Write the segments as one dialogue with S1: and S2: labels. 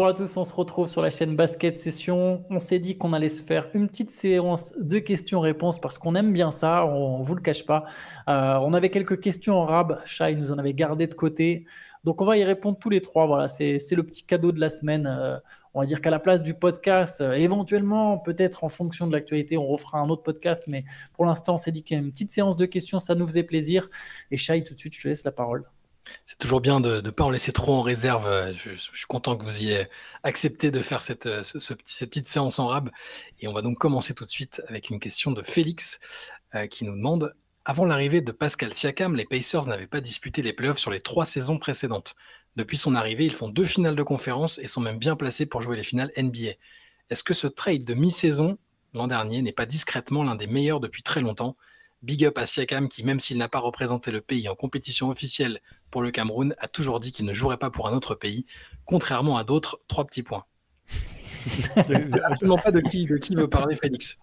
S1: Bonjour à tous, on se retrouve sur la chaîne Basket Session. On s'est dit qu'on allait se faire une petite séance de questions-réponses parce qu'on aime bien ça, on ne vous le cache pas. On avait quelques questions en rab, Shai nous en avait gardé de côté. Donc on va y répondre tous les trois. Voilà, c'est le petit cadeau de la semaine. On va dire qu'à la place du podcast, éventuellement, peut-être en fonction de l'actualité, on refera un autre podcast. Mais pour l'instant, on s'est dit qu'il y a une petite séance de questions, ça nous faisait plaisir. Et Shai, tout de suite, je te laisse la parole.
S2: C'est toujours bien de ne pas en laisser trop en réserve. Je suis content que vous ayez accepté de faire cette petite séance en rab. Et on va donc commencer tout de suite avec une question de Félix qui nous demande: avant l'arrivée de Pascal Siakam, les Pacers n'avaient pas disputé les playoffs sur les 3 saisons précédentes. Depuis son arrivée, ils font 2 finales de conférence et sont même bien placés pour jouer les finales NBA. Est-ce que ce trade de mi-saison l'an dernier n'est pas discrètement l'un des meilleurs depuis très longtemps? Big up à Siakam qui, même s'il n'a pas représenté le pays en compétition officielle pour le Cameroun, a toujours dit qu'il ne jouerait pas pour un autre pays, contrairement à d'autres. 3 petits points. Absolument pas de qui veut parler Félix.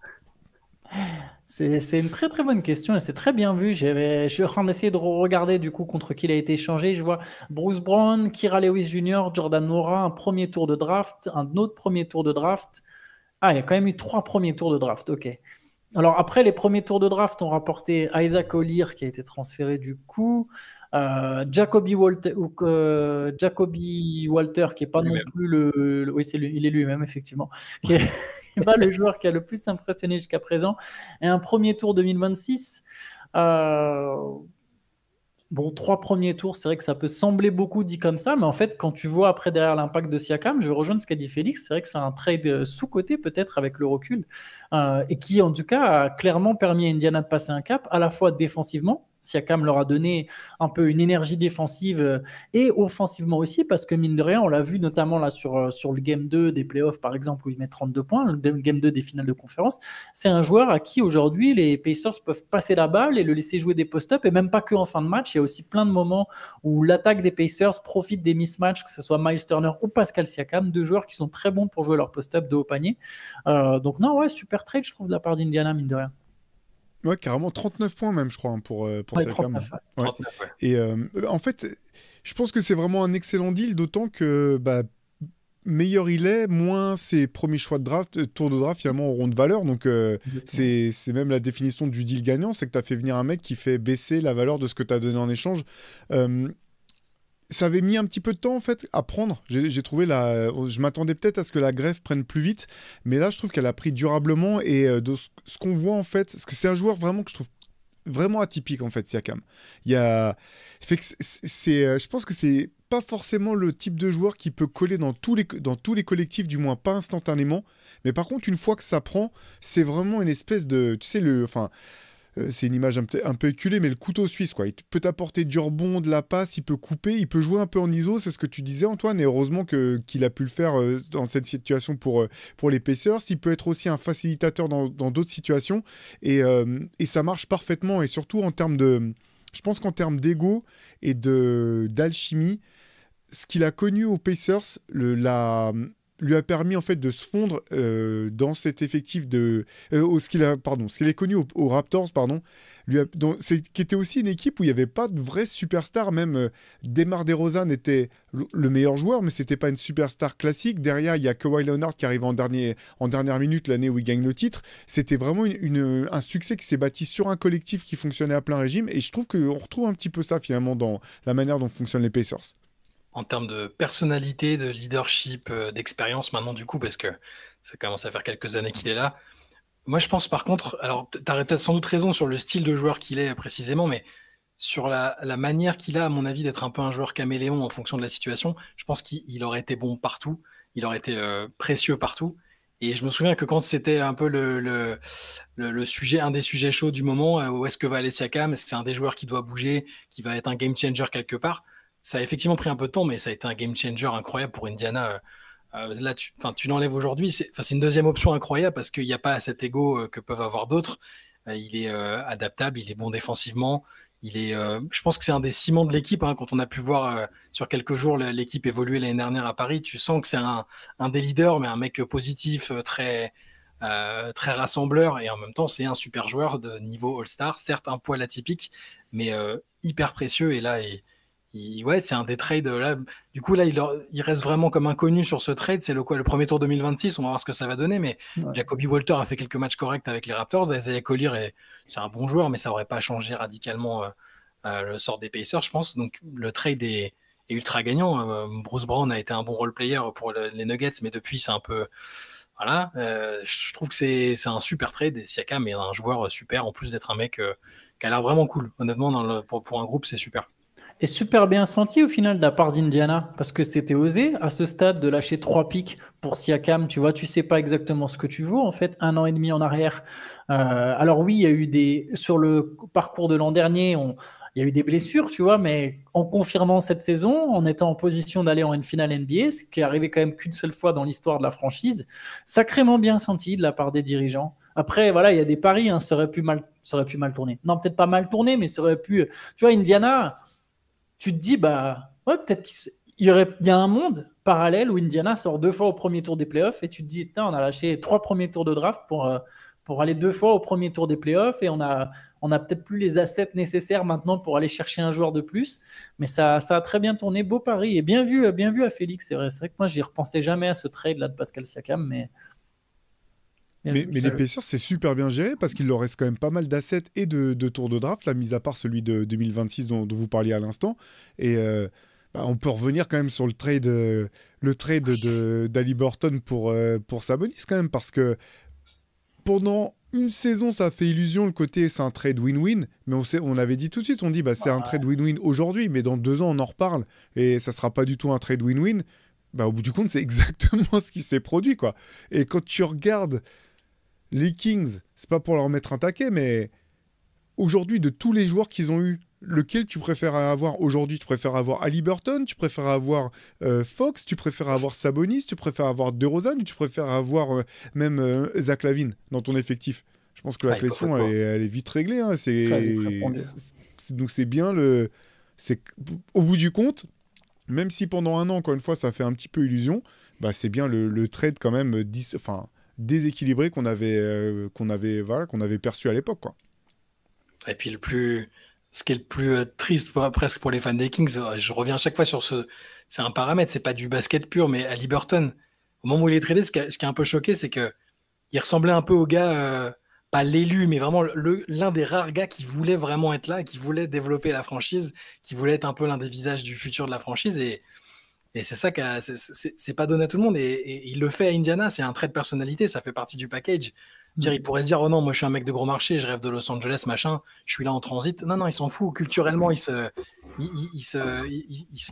S1: C'est une très très bonne question et c'est très bien vu. Je suis en train d'essayer de regarder du coup contre qui il a été échangé. Je vois Bruce Brown, Kira Lewis Jr., Jordan Nwora, un premier tour de draft, un autre premier tour de draft. Ah, il y a quand même eu 3 premiers tours de draft. Ok. Alors après, les premiers tours de draft ont rapporté Isaac O'Leary qui a été transféré du coup, Jacoby Walter qui est pas non
S2: Lui-même.
S1: plus oui, il est lui-même effectivement, qui est pas le joueur qui a le plus impressionné jusqu'à présent, et un premier tour 2026. Euh, Bon, 3 premiers tours, c'est vrai que ça peut sembler beaucoup dit comme ça, mais en fait, quand tu vois après derrière l'impact de Siakam, je vais rejoindre ce qu'a dit Félix, c'est vrai que c'est un trade sous-coté peut-être avec le recul, et qui en tout cas a clairement permis à Indiana de passer un cap, à la fois défensivement. Siakam leur a donné un peu une énergie défensive et offensivement aussi, parce que mine de rien, on l'a vu notamment là sur le Game 2 des playoffs, par exemple, où il met 32 points, le Game 2 des finales de conférence. C'est un joueur à qui aujourd'hui les Pacers peuvent passer la balle et le laisser jouer des post-up, et même pas que en fin de match. Il y a aussi plein de moments où l'attaque des Pacers profite des mismatchs, que ce soit Miles Turner ou Pascal Siakam, deux joueurs qui sont très bons pour jouer leur post-up de haut panier. Donc non, ouais, super trade, je trouve, de la part d'Indiana, mine de rien.
S3: Ouais, carrément 39 points même, je crois, hein, pour
S1: Ouais,
S3: Siakam.
S1: 39. Ouais.
S2: 39, ouais.
S3: Et en fait, je pense que c'est vraiment un excellent deal, d'autant que meilleur il est, moins ses premiers choix de draft, tours de draft finalement auront de valeur. Donc c'est même la définition du deal gagnant, c'est que tu as fait venir un mec qui fait baisser la valeur de ce que tu as donné en échange. Ça avait mis un petit peu de temps en fait à prendre. J'ai trouvé je m'attendais peut-être à ce que la greffe prenne plus vite, mais là je trouve qu'elle a pris durablement, et de ce qu'on voit en fait, parce que c'est un joueur vraiment que je trouve vraiment atypique en fait, Siakam. Il y a, fait que je pense que c'est pas forcément le type de joueur qui peut coller dans tous les collectifs, du moins pas instantanément. Mais par contre, une fois que ça prend, c'est vraiment une espèce de, tu sais, c'est une image un peu éculée, mais le couteau suisse, quoi. Il peut t'apporter du rebond, de la passe, il peut couper, il peut jouer un peu en ISO, c'est ce que tu disais, Antoine, et heureusement qu'il a pu le faire dans cette situation pour les Pacers. Il peut être aussi un facilitateur dans d'autres situations, et ça marche parfaitement, et surtout en termes de... Je pense qu'en termes d'ego et d'alchimie, ce qu'il a connu aux Pacers, lui a permis en fait de se fondre dans cet effectif ce qu'il a connu aux Raptors, pardon, qui était aussi une équipe où il n'y avait pas de vraie superstar. Même DeMar DeRozan était le meilleur joueur, mais c'était pas une superstar classique. Derrière, il y a Kawhi Leonard qui arrive en dernière minute l'année où il gagne le titre. C'était vraiment un succès qui s'est bâti sur un collectif qui fonctionnait à plein régime, et je trouve qu'on retrouve un petit peu ça finalement dans la manière dont fonctionnent les Pacers.
S2: En termes de personnalité, de leadership, d'expérience maintenant du coup, parce que ça commence à faire quelques années qu'il est là. Moi je pense par contre, alors t'as sans doute raison sur le style de joueur qu'il est précisément, mais sur la manière qu'il a, à mon avis, d'être un peu un joueur caméléon en fonction de la situation, je pense qu'il aurait été bon partout, il aurait été précieux partout. Et je me souviens que quand c'était un peu le sujet, un des sujets chauds du moment, où est-ce que va aller Siakam, est-ce que c'est un des joueurs qui doit bouger, qui va être un game changer quelque part, ça a effectivement pris un peu de temps, mais ça a été un game changer incroyable pour Indiana. Là, tu l'enlèves aujourd'hui, c'est une deuxième option incroyable parce qu'il n'y a pas cet ego que peuvent avoir d'autres. Il est adaptable, il est bon défensivement. Je pense que c'est un des ciments de l'équipe, hein. Quand on a pu voir sur quelques jours l'équipe évoluer l'année dernière à Paris, tu sens que c'est un des leaders, mais un mec positif, très rassembleur, et en même temps, c'est un super joueur de niveau All-Star, certes un poil atypique, mais hyper précieux. Et là, Ouais, c'est un des trades là. Du coup, là, il reste vraiment comme inconnu sur ce trade. C'est le premier tour 2026. On va voir ce que ça va donner. Mais
S1: Ouais.
S2: Jacoby Walter a fait quelques matchs corrects avec les Raptors. Isaiah Collier, c'est un bon joueur, mais ça aurait pas changé radicalement le sort des Pacers, je pense. Donc, le trade est ultra gagnant. Bruce Brown a été un bon role player pour les Nuggets, mais depuis, c'est un peu. Voilà. Je trouve que c'est un super trade. Et Siakam est un joueur super, en plus d'être un mec qui a l'air vraiment cool. Honnêtement, pour un groupe, c'est super.
S1: Et super bien senti au final de la part d'Indiana, parce que c'était osé à ce stade de lâcher 3 pics pour Siakam. Tu vois, tu sais pas exactement ce que tu vaux en fait, 1 an et demi en arrière. Alors oui, il y a eu sur le parcours de l'an dernier, il y a eu des blessures, tu vois, mais en confirmant cette saison, en étant en position d'aller en une finale NBA, ce qui est arrivé quand même qu'une seule fois dans l'histoire de la franchise, sacrément bien senti de la part des dirigeants. Après, voilà, il y a des paris, hein, ça aurait pu mal tourner. Non, peut-être pas mal tourner, mais ça aurait pu. Tu vois, Indiana. Tu te dis, bah, ouais, peut-être qu'il y a un monde parallèle où Indiana sort 2 fois au premier tour des playoffs et tu te dis, on a lâché 3 premiers tours de draft pour aller 2 fois au premier tour des playoffs et on a peut-être plus les assets nécessaires maintenant pour aller chercher un joueur de plus. Mais ça a très bien tourné, beau pari et bien vu à Félix. C'est vrai que moi, j'y repensais jamais à ce trade là de Pascal Siakam, mais
S3: les Pacers, c'est super bien géré parce qu'il leur reste quand même pas mal d'assets et de tours de draft, là, mis à part celui de 2026 dont vous parliez à l'instant. Et on peut revenir quand même sur le trade d'Haliburton pour Sabonis quand même, parce que pendant une saison, ça a fait illusion le côté c'est un trade win-win, mais on avait dit tout de suite, on dit c'est un trade win-win aujourd'hui, mais dans 2 ans, on en reparle et ça sera pas du tout un trade win-win. Au bout du compte, c'est exactement ce qui s'est produit, quoi. Et quand tu regardes les Kings, c'est pas pour leur mettre un taquet, mais aujourd'hui, de tous les joueurs qu'ils ont eu, lequel tu préfères avoir aujourd'hui? Tu préfères avoir Haliburton, tu préfères avoir Fox, tu préfères avoir Sabonis, tu préfères avoir DeRozan, ou tu préfères avoir même Zach LaVine dans ton effectif? Je pense que la question, elle est vite réglée. Hein. Donc c'est bien au bout du compte, même si pendant un an, encore une fois, ça fait un petit peu illusion, c'est bien le trade quand même déséquilibré qu'on avait perçu à l'époque, quoi.
S2: Et puis ce qui est le plus triste presque pour les fans des Kings, je reviens à chaque fois sur c'est un paramètre, c'est pas du basket pur, mais Haliburton, au moment où il est tradé, ce qui est un peu choqué, c'est que il ressemblait un peu au gars, pas l'élu, mais vraiment l'un des rares gars qui voulait vraiment être là, qui voulait développer la franchise, qui voulait être un peu l'un des visages du futur de la franchise, et c'est ça c'est pas donné à tout le monde, et il le fait à Indiana, c'est un trait de personnalité, ça fait partie du package. Il pourrait se dire, oh non, moi je suis un mec de gros marché, je rêve de Los Angeles, machin, je suis là en transit. Non, il s'en fout. Culturellement, il se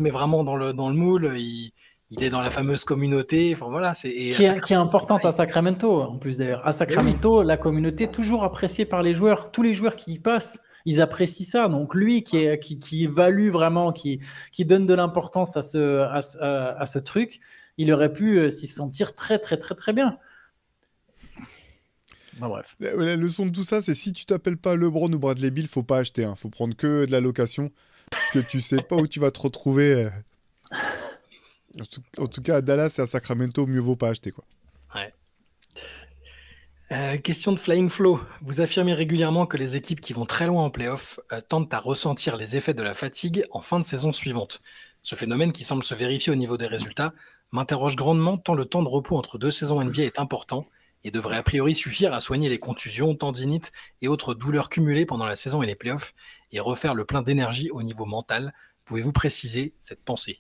S2: met vraiment dans le moule, il est dans la fameuse communauté. Enfin, voilà,
S1: qui est importante à Sacramento, en plus d'ailleurs. À Sacramento, la communauté est toujours appréciée par les joueurs. Tous les joueurs qui y passent, ils apprécient ça. Donc lui qui évalue vraiment, qui donne de l'importance à ce truc, il aurait pu s'y sentir très, très, très, très bien. Bref.
S3: La leçon de tout ça, c'est si tu t'appelles pas LeBron ou Bradley Beal, faut pas acheter. Faut prendre que de la location, parce que tu sais pas où tu vas te retrouver. En tout cas, à Dallas et à Sacramento, mieux vaut pas acheter, quoi.
S2: Ouais. Question de Flying Flow. Vous affirmez régulièrement que les équipes qui vont très loin en play-off tentent à ressentir les effets de la fatigue en fin de saison suivante. Ce phénomène, qui semble se vérifier au niveau des résultats, m'interroge grandement tant le temps de repos entre 2 saisons NBA est important et devrait a priori suffire à soigner les contusions, tendinites et autres douleurs cumulées pendant la saison et les playoffs et refaire le plein d'énergie au niveau mental. Pouvez-vous préciser cette pensée?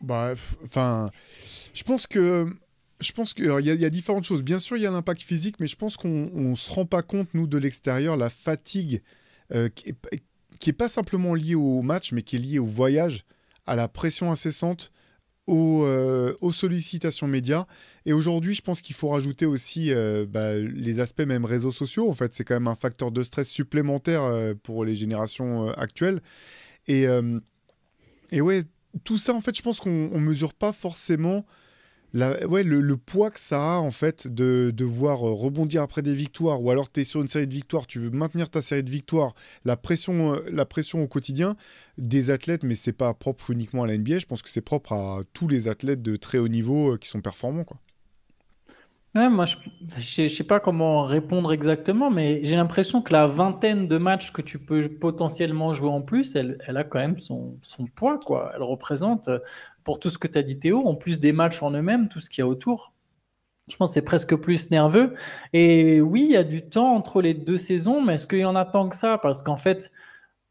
S3: Je pense qu'il y a différentes choses. Bien sûr, il y a l'impact physique, mais je pense qu'on ne se rend pas compte, nous, de l'extérieur, la fatigue qui est pas simplement liée au match, mais qui est liée au voyage, à la pression incessante, aux sollicitations médias. Et aujourd'hui, je pense qu'il faut rajouter aussi les aspects même réseaux sociaux. En fait, c'est quand même un facteur de stress supplémentaire pour les générations actuelles. Et ouais, tout ça, en fait, je pense qu'on ne mesure pas forcément le poids que ça a, en fait, de devoir rebondir après des victoires, ou alors tu es sur une série de victoires, tu veux maintenir ta série de victoires, la pression au quotidien des athlètes, mais c'est pas propre uniquement à la NBA, je pense que c'est propre à tous les athlètes de très haut niveau qui sont performants, quoi.
S1: Ouais, moi, je sais pas comment répondre exactement, mais j'ai l'impression que la vingtaine de matchs que tu peux potentiellement jouer en plus, elle a quand même son poids, quoi. Elle représente, pour tout ce que tu as dit, Théo, en plus des matchs en eux-mêmes, tout ce qu'il y a autour. Je pense que c'est presque plus nerveux. Et oui, il y a du temps entre les deux saisons, mais est-ce qu'il y en a tant que ça? Parce qu'en fait,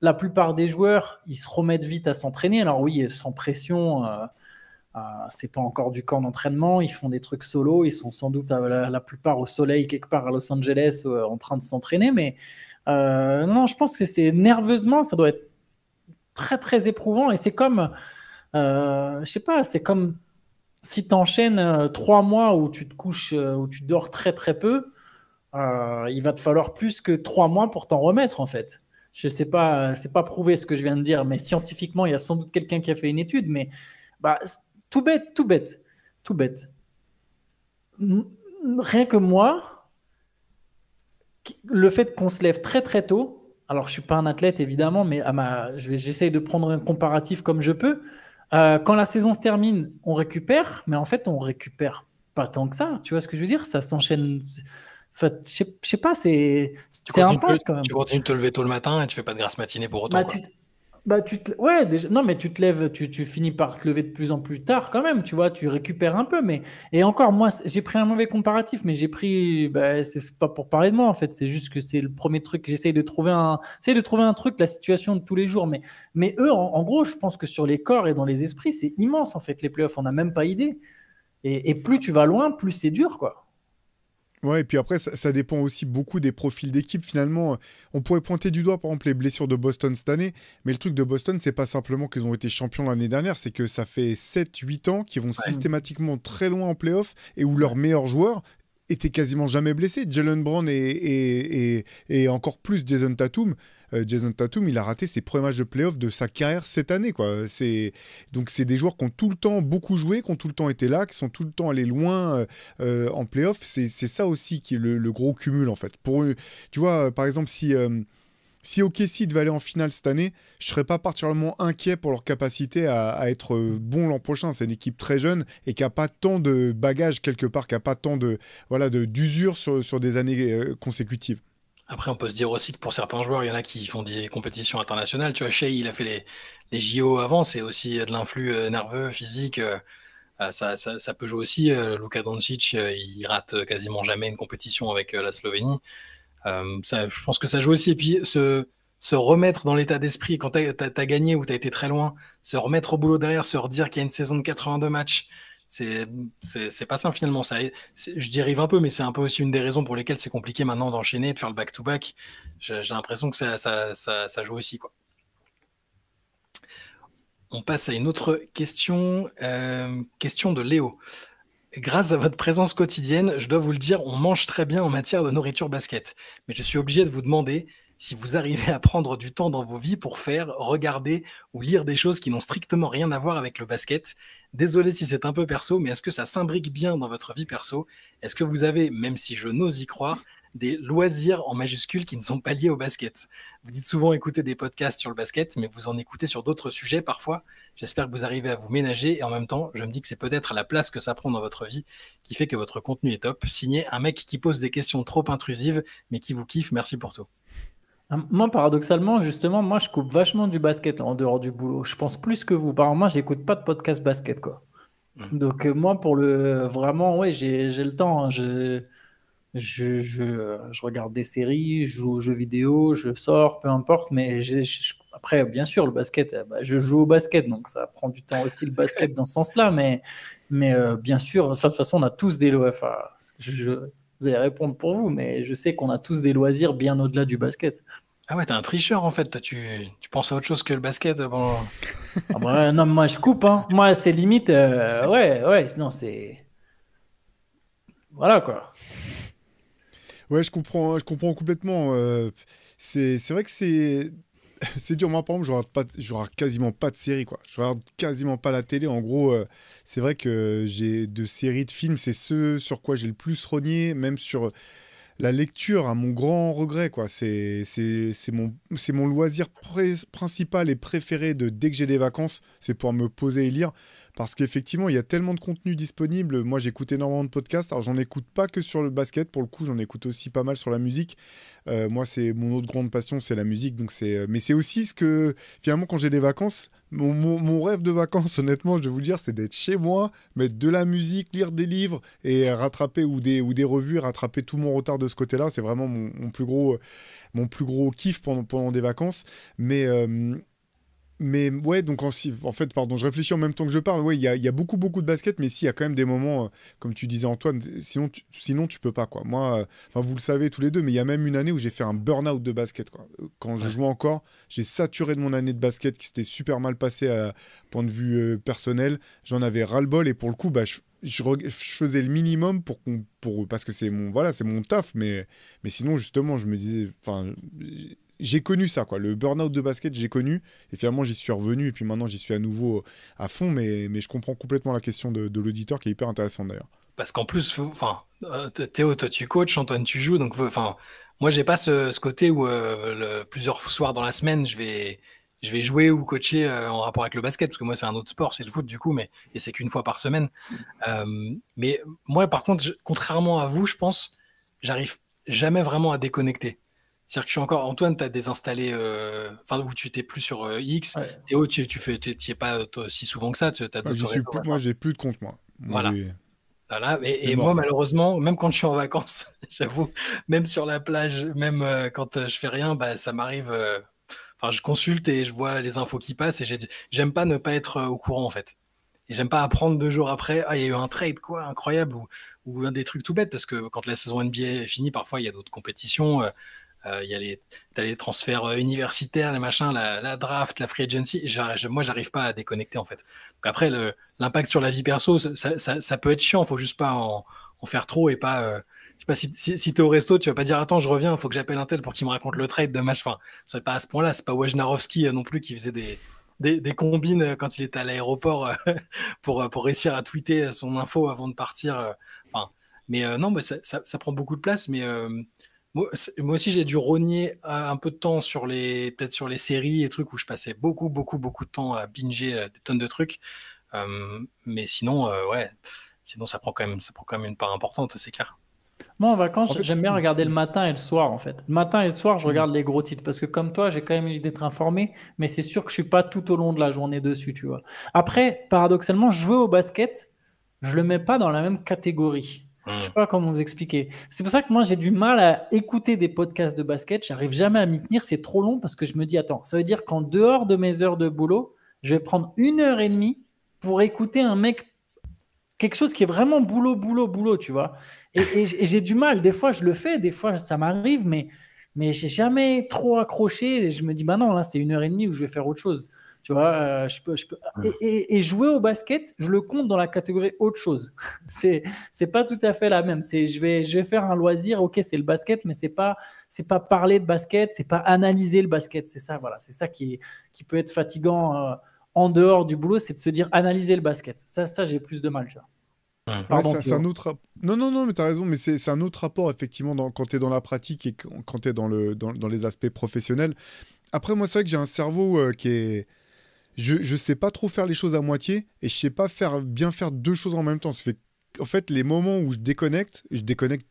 S1: la plupart des joueurs, ils se remettent vite à s'entraîner. Alors oui, sans pression. C'est pas encore du camp d'entraînement, ils font des trucs solo, ils sont sans doute la plupart au soleil quelque part à Los Angeles en train de s'entraîner, mais non, je pense que c'est nerveusement, ça doit être très très éprouvant et c'est comme, je sais pas, c'est comme si tu enchaînes 3 mois où tu te couches, où tu dors très très peu, il va te falloir plus que 3 mois pour t'en remettre en fait. Je sais pas, c'est pas prouvé ce que je viens de dire, mais scientifiquement, il y a sans doute quelqu'un qui a fait une étude, mais bah, tout bête, tout bête, tout bête. Rien que moi, le fait qu'on se lève très très tôt, alors je suis pas un athlète évidemment, mais j'essaye de prendre un comparatif comme je peux. Quand la saison se termine, on récupère, mais en fait on récupère pas tant que ça. Tu vois ce que je veux dire? Ça s'enchaîne. Enfin, je sais pas, c'est intense quand même.
S2: Tu continues de te lever tôt le matin et tu fais pas de grasse matinée pour autant,
S1: Bah,
S2: quoi.
S1: ouais, déjà, non, mais tu te lèves, tu finis par te lever de plus en plus tard quand même, tu vois, tu récupères un peu, mais, et encore, moi, j'ai pris un mauvais comparatif, mais j'ai pris, bah, c'est pas pour parler de moi, en fait, c'est juste que c'est le premier truc, j'essaie de trouver un truc, la situation de tous les jours, mais eux, en gros, je pense que sur les corps et dans les esprits, c'est immense, en fait, les playoffs, on n'a même pas idée, et plus tu vas loin, plus c'est dur, quoi.
S3: Ouais, et puis après, ça dépend aussi beaucoup des profils d'équipe. Finalement, on pourrait pointer du doigt, par exemple, les blessures de Boston cette année. Mais le truc de Boston, c'est pas simplement qu'ils ont été champions l'année dernière, c'est que ça fait 7, 8 ans qu'ils vont
S2: Ouais.
S3: systématiquement très loin en playoff et où leurs meilleurs joueurs étaient quasiment jamais blessés. Jalen Brown et encore plus Jason Tatum. Jason Tatum, il a raté ses premiers matchs de playoff de sa carrière cette année, quoi. Donc c'est des joueurs qui ont tout le temps beaucoup joué, qui ont tout le temps été là, qui sont tout le temps allés loin en playoff. C'est ça aussi qui est le gros cumul, en fait. Tu vois, par exemple, si OKC devait aller en finale cette année, je ne serais pas particulièrement inquiet pour leur capacité à être bon l'an prochain. C'est une équipe très jeune et qui n'a pas tant de bagages quelque part, qui n'a pas tant d'usure sur des années consécutives.
S2: Après, on peut se dire aussi que pour certains joueurs, il y en a qui font des compétitions internationales. Tu vois, Shea, il a fait les JO avant, c'est aussi de l'influx nerveux, physique. Ça peut jouer aussi. Luka Doncic, il rate quasiment jamais une compétition avec la Slovénie. Je pense que ça joue aussi. Et puis, se remettre dans l'état d'esprit quand t'as gagné ou t'as été très loin, se remettre au boulot derrière, se redire qu'il y a une saison de 82 matchs, c'est c'est pas simple finalement. Je dérive un peu, mais c'est un peu aussi une des raisons pour lesquelles c'est compliqué maintenant d'enchaîner, de faire le back-to-back. J'ai l'impression que ça joue aussi, quoi. On passe à une autre question, question de Léo. Grâce à votre présence quotidienne, je dois vous le dire, on mange très bien en matière de nourriture basket. Mais je suis obligé de vous demander si vous arrivez à prendre du temps dans vos vies pour faire, regarder ou lire des choses qui n'ont strictement rien à voir avec le basket. Désolé si c'est un peu perso, mais est-ce que ça s'imbrique bien dans votre vie perso? Est-ce que vous avez, même si je n'ose y croire, des loisirs en majuscules qui ne sont pas liés au basket? Vous dites souvent écouter des podcasts sur le basket, mais vous en écoutez sur d'autres sujets parfois. J'espère que vous arrivez à vous ménager et en même temps, je me dis que c'est peut-être la place que ça prend dans votre vie qui fait que votre contenu est top. Signé un mec qui pose des questions trop intrusives, mais qui vous kiffe. Merci pour tout.
S1: Moi, paradoxalement, justement, moi, je coupe vachement du basket en dehors du boulot. Je pense plus que vous. Par exemple, moi, j'écoute pas de podcast basket, quoi. Donc, moi, vraiment, ouais, j'ai le temps, hein. Je regarde des séries, je joue aux jeux vidéo, je sors, peu importe. Mais après, bien sûr, le basket, bah, je joue au basket, donc ça prend du temps aussi le basket dans ce sens-là. Mais bien sûr, de toute façon, on a tous des loisirs. Enfin, vous allez répondre pour vous, mais je sais qu'on a tous des loisirs bien au-delà du basket.
S2: Ah ouais, t'es un tricheur en fait. Toi, tu penses à autre chose que le basket. Bon.
S1: Ah bah, non, moi, je coupe, hein. Moi, c'est limite. Ouais, ouais, non, c'est. Voilà, quoi.
S3: Ouais, je comprends complètement. C'est vrai que c'est dur. Moi, par exemple, je regarde quasiment pas de séries, quoi. Je regarde quasiment pas la télé. En gros, c'est vrai que j'ai de séries, de films, c'est ce sur quoi j'ai le plus rogné, même sur la lecture, à mon grand regret, quoi. C'est mon loisir principal et préféré de dès que j'ai des vacances, c'est pour me poser et lire. parce qu'effectivement, il y a tellement de contenu disponible. Moi, j'écoute énormément de podcasts. Alors, j'en écoute pas que sur le basket. Pour le coup, j'en écoute aussi pas mal sur la musique. Moi, c'est mon autre grande passion, c'est la musique. Donc mais c'est aussi ce que, finalement, quand j'ai des vacances, mon rêve de vacances, honnêtement, je vais vous le dire, c'est d'être chez moi, mettre de la musique, lire des livres et rattraper ou des revues, rattraper tout mon retard de ce côté-là. C'est vraiment mon plus gros kiff pendant des vacances. Mais ouais, donc en fait, pardon, je réfléchis en même temps que je parle. Ouais, il y a beaucoup, beaucoup de basket, mais si, il y a quand même des moments, comme tu disais, Antoine, sinon tu peux pas, quoi. Moi, enfin, vous le savez tous les deux, mais il y a même une année où j'ai fait un burn-out de basket, quoi. Quand je jouais encore, j'ai saturé de mon année de basket qui s'était super mal passée à point de vue personnel. J'en avais ras-le-bol et pour le coup, bah, je faisais le minimum parce que c'est mon taf, mais sinon, justement, je me disais, enfin, j'ai connu ça, quoi. Le burn-out de basket, j'ai connu. Et finalement, j'y suis revenu. Et puis maintenant, j'y suis à nouveau à fond. Mais je comprends complètement la question de l'auditeur qui est hyper intéressante d'ailleurs.
S2: Parce qu'en plus, enfin, Théo, toi tu coaches, Antoine tu joues, donc enfin, moi j'ai pas ce côté où plusieurs soirs dans la semaine je vais jouer ou coacher en rapport avec le basket, parce que moi c'est un autre sport, c'est le foot du coup, et c'est qu'une fois par semaine. Mais moi par contre, contrairement à vous, je pense, j'arrive jamais vraiment à déconnecter. C'est-à-dire que je suis encore, Antoine, tu as désinstallé, enfin, où tu t'es plus sur X.
S1: Ouais.
S2: Théo, tu es pas si souvent que ça, tu as d'autres réseaux.
S3: Moi, j'ai plus de compte, moi.
S2: Voilà. Voilà. Et
S3: mort,
S2: moi,
S3: ça.
S2: malheureusement, même quand je suis en vacances, j'avoue, même sur la plage, même quand je fais rien, bah, ça m'arrive. Enfin, je consulte et je vois les infos qui passent et j'aime pas ne pas être au courant, en fait. Et j'aime pas apprendre 2 jours après, ah, il y a eu un trade, quoi, incroyable, ou un des trucs tout bêtes, parce que quand la saison NBA est finie, parfois, il y a d'autres compétitions. T'as les transferts universitaires, les machins, la draft, la free agency. Moi, j'arrive pas à déconnecter en fait. Donc après, l'impact sur la vie perso, ça peut être chiant. Faut juste pas en faire trop et pas. Je sais pas si t'es au resto, tu vas pas dire attends, je reviens, faut que j'appelle un tel pour qu'il me raconte le trade de match. Enfin, c'est pas à ce point-là. C'est pas Wojnarowski non plus qui faisait des combines quand il était à l'aéroport pour réussir à tweeter son info avant de partir. Enfin, non, mais ça prend beaucoup de place, mais moi aussi, j'ai dû rogner un peu de temps peut-être sur les séries et trucs où je passais beaucoup, beaucoup, beaucoup de temps à binger des tonnes de trucs. Mais sinon, ouais, sinon ça prend quand même une part importante, c'est clair.
S1: Moi, en vacances,
S3: En fait,
S1: j'aime bien regarder le matin et le soir, en fait. Le matin et le soir, je regarde les gros titres parce que comme toi, j'ai quand même envie d'être informé, mais c'est sûr que je suis pas tout au long de la journée dessus, tu vois. Après, paradoxalement, jouer au basket, je le mets pas dans la même catégorie. Je sais pas comment vous expliquer. C'est pour ça que moi, j'ai du mal à écouter des podcasts de basket. J'arrive jamais à m'y tenir. C'est trop long parce que je me dis, attends, ça veut dire qu'en dehors de mes heures de boulot, je vais prendre 1 heure et demie pour écouter un mec, quelque chose qui est vraiment boulot, boulot, boulot, tu vois. Et j'ai du mal. Des fois, je le fais, des fois, ça m'arrive, mais j'ai jamais trop accroché. Et je me dis, bah non, là, c'est 1 heure et demie où je vais faire autre chose. Tu vois, je peux. Et jouer au basket, je le compte dans la catégorie autre chose. C'est pas tout à fait la même. Je vais faire un loisir. Ok, c'est le basket, mais c'est pas parler de basket, c'est pas analyser le basket. C'est ça, voilà. C'est ça qui peut être fatigant en dehors du boulot, c'est de se dire analyser le basket. Ça, j'ai plus de mal, tu vois. Pardon,
S3: c'est un autre. Non, mais t'as raison, mais c'est un autre rapport, effectivement, quand t'es dans la pratique et quand t'es dans les aspects professionnels. Après, moi, c'est vrai que j'ai un cerveau qui est. Je sais pas trop faire les choses à moitié et je sais pas bien faire deux choses en même temps. Ça fait en fait, les moments où je déconnecte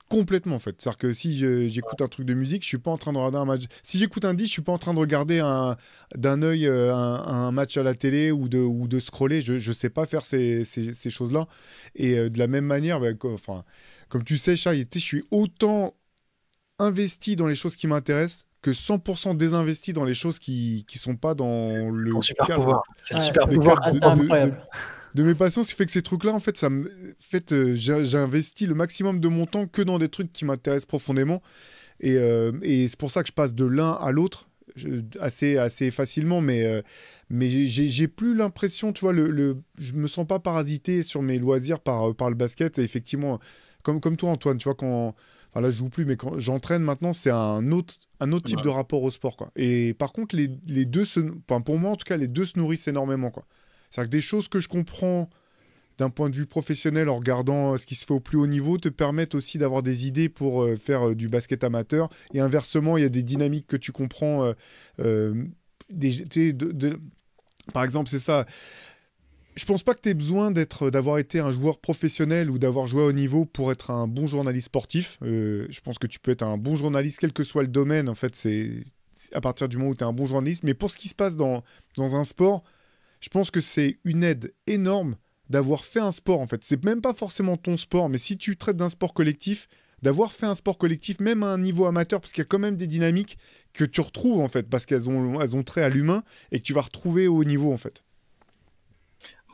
S3: complètement, en fait. C'est-à-dire que si j'écoute un truc de musique, je suis pas en train de regarder un match. Si j'écoute un disque, je suis pas en train de regarder d'un œil un match à la télé ou de scroller. Je sais pas faire ces choses-là. Et de la même manière, enfin, comme tu sais, Chai, je suis autant investi dans les choses qui m'intéressent que 100% désinvesti dans les choses qui sont pas dans le
S2: super
S3: cadre.
S2: pouvoir. C'est le super pouvoir.
S3: De mes passions, ce qui fait que ces trucs-là, en fait, j'ai investi le maximum de mon temps que dans des trucs qui m'intéressent profondément. Et c'est pour ça que je passe de l'un à l'autre assez facilement. Mais j'ai plus l'impression, tu vois, je me sens pas parasité sur mes loisirs par le basket. Et effectivement, comme toi, Antoine, tu vois, enfin là, je joue plus, mais quand j'entraîne maintenant, c'est un autre type de rapport au sport, quoi. Et par contre, les deux enfin, pour moi, en tout cas, les deux se nourrissent énormément, quoi. C'est-à-dire que des choses que je comprends d'un point de vue professionnel en regardant ce qui se fait au plus haut niveau te permettent aussi d'avoir des idées pour faire du basket amateur. Et inversement, il y a des dynamiques que tu comprends. Par exemple, c'est ça. Je pense pas que tu aies besoin d'avoir été un joueur professionnel ou d'avoir joué à haut niveau pour être un bon journaliste sportif. Je pense que tu peux être un bon journaliste, quel que soit le domaine. En fait, c'est à partir du moment où tu es un bon journaliste. Mais pour ce qui se passe dans un sport, je pense que c'est une aide énorme d'avoir fait un sport, en fait. C'est même pas forcément ton sport, mais si tu traites d'un sport collectif, d'avoir fait un sport collectif, même à un niveau amateur, parce qu'il y a quand même des dynamiques que tu retrouves, en fait, parce qu'elles ont trait à l'humain et que tu vas retrouver au haut niveau, en fait.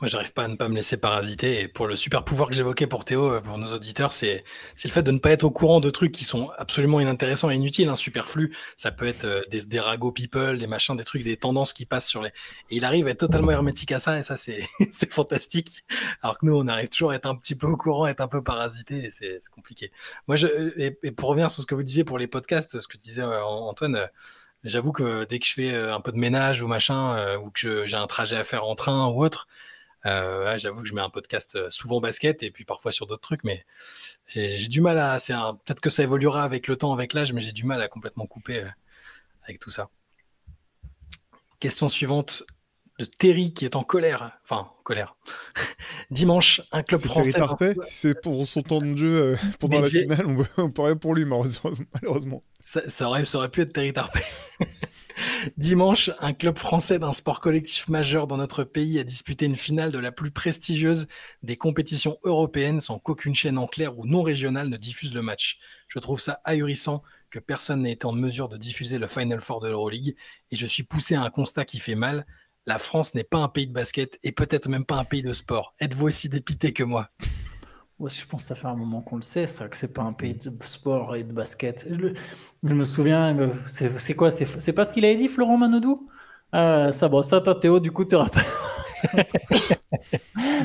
S2: Moi, j'arrive pas à ne pas me laisser parasiter. Et pour le super pouvoir que j'évoquais pour Théo, pour nos auditeurs, c'est le fait de ne pas être au courant de trucs qui sont absolument inintéressants et inutiles, hein, superflus. Ça peut être des ragots people, des machins, des trucs, des tendances qui passent sur les. Et il arrive à être totalement hermétique à ça, et ça, c'est c'est fantastique. Alors que nous, on arrive toujours à être un petit peu au courant, à être un peu parasité, et c'est compliqué. Moi, et pour revenir sur ce que vous disiez pour les podcasts, ce que tu disais, Antoine. J'avoue que dès que je fais un peu de ménage ou machin, ou que j'ai un trajet à faire en train ou autre, ouais, j'avoue que je mets un podcast souvent basket et puis parfois sur d'autres trucs, mais j'ai du mal à. Peut-être que ça évoluera avec le temps, avec l'âge, mais j'ai du mal à complètement couper avec tout ça. Question suivante de Terry qui est en colère. Enfin, en colère. Dimanche, un club français.
S3: Terry Tarpey, c'est pour son temps de jeu pendant la finale, on peut rien pour lui, malheureusement.
S2: Ça aurait pu être Terry Tarpey. Dimanche, un club français d'un sport collectif majeur dans notre pays a disputé une finale de la plus prestigieuse des compétitions européennes sans qu'aucune chaîne en clair ou non régionale ne diffuse le match. Je trouve ça ahurissant que personne n'ait été en mesure de diffuser le Final Four de l'Euroleague et je suis poussé à un constat qui fait mal. La France n'est pas un pays de basket et peut-être même pas un pays de sport. Êtes-vous aussi dépité que moi ?
S1: Ouais, je pense que ça fait un moment qu'on le sait, ça, que c'est pas un pays de sport et de basket. Je me souviens, c'est quoi? C'est pas ce qu'il avait dit, Florent Manodou? Ça, toi, Théo, du coup, tu n'auras pas.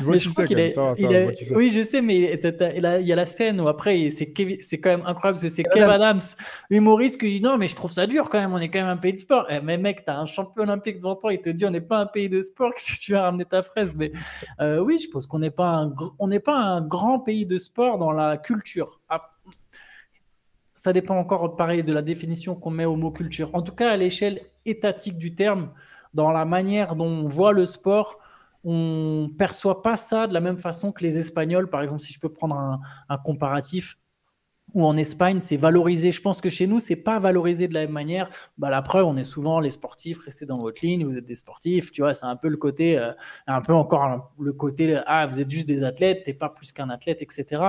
S3: Je vois qui c'est, quand même. Ça, je vois qui c'est.
S1: Oui, je sais, mais il y a la scène où après, c'est quand même incroyable parce que c'est Kev Adams, humoriste, qui dit non, mais je trouve ça dur quand même, on est quand même un pays de sport. Mais mec, t'as un champion olympique devant toi, il te dit on n'est pas un pays de sport, qu'est-ce que tu vas ramener ta fraise? Mais oui, je pense qu'on n'est pas un grand pays de sport dans la culture. Ça dépend encore, pareil, de la définition qu'on met au mot culture. En tout cas, à l'échelle étatique du terme, dans la manière dont on voit le sport, on ne perçoit pas ça de la même façon que les Espagnols. Par exemple, si je peux prendre un comparatif, où en Espagne, c'est valorisé. Je pense que chez nous, ce n'est pas valorisé de la même manière. La preuve, on est souvent les sportifs, restez dans votre ligne, vous êtes des sportifs. Tu vois, c'est un peu le côté, le côté, vous êtes juste des athlètes, tu n'es pas plus qu'un athlète, etc.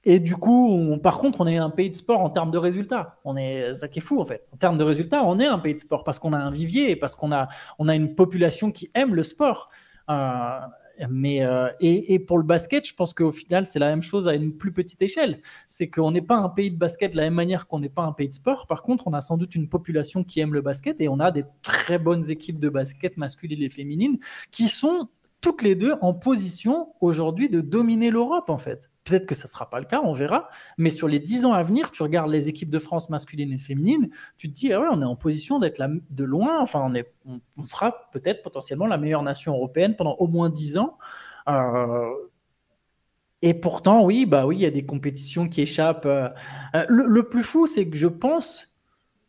S1: Et du coup, par contre, on est un pays de sport en termes de résultats. C'est ça qui est fou, en fait. En termes de résultats, on est un pays de sport parce qu'on a un vivier et parce qu'on a une population qui aime le sport. Et pour le basket, je pense qu'au final, c'est la même chose à une plus petite échelle. C'est qu'on n'est pas un pays de basket de la même manière qu'on n'est pas un pays de sport. Par contre, on a sans doute une population qui aime le basket et on a des très bonnes équipes de basket masculines et féminines qui sont toutes les deux en position aujourd'hui de dominer l'Europe, en fait. Peut-être que ça ne sera pas le cas, on verra. Mais sur les 10 ans à venir, tu regardes les équipes de France masculines et féminines, tu te dis, ah ouais, on est en position d'être de loin. Enfin, on sera peut-être potentiellement la meilleure nation européenne pendant au moins 10 ans. Et pourtant, oui, il y a des compétitions qui échappent. Le plus fou, c'est que je pense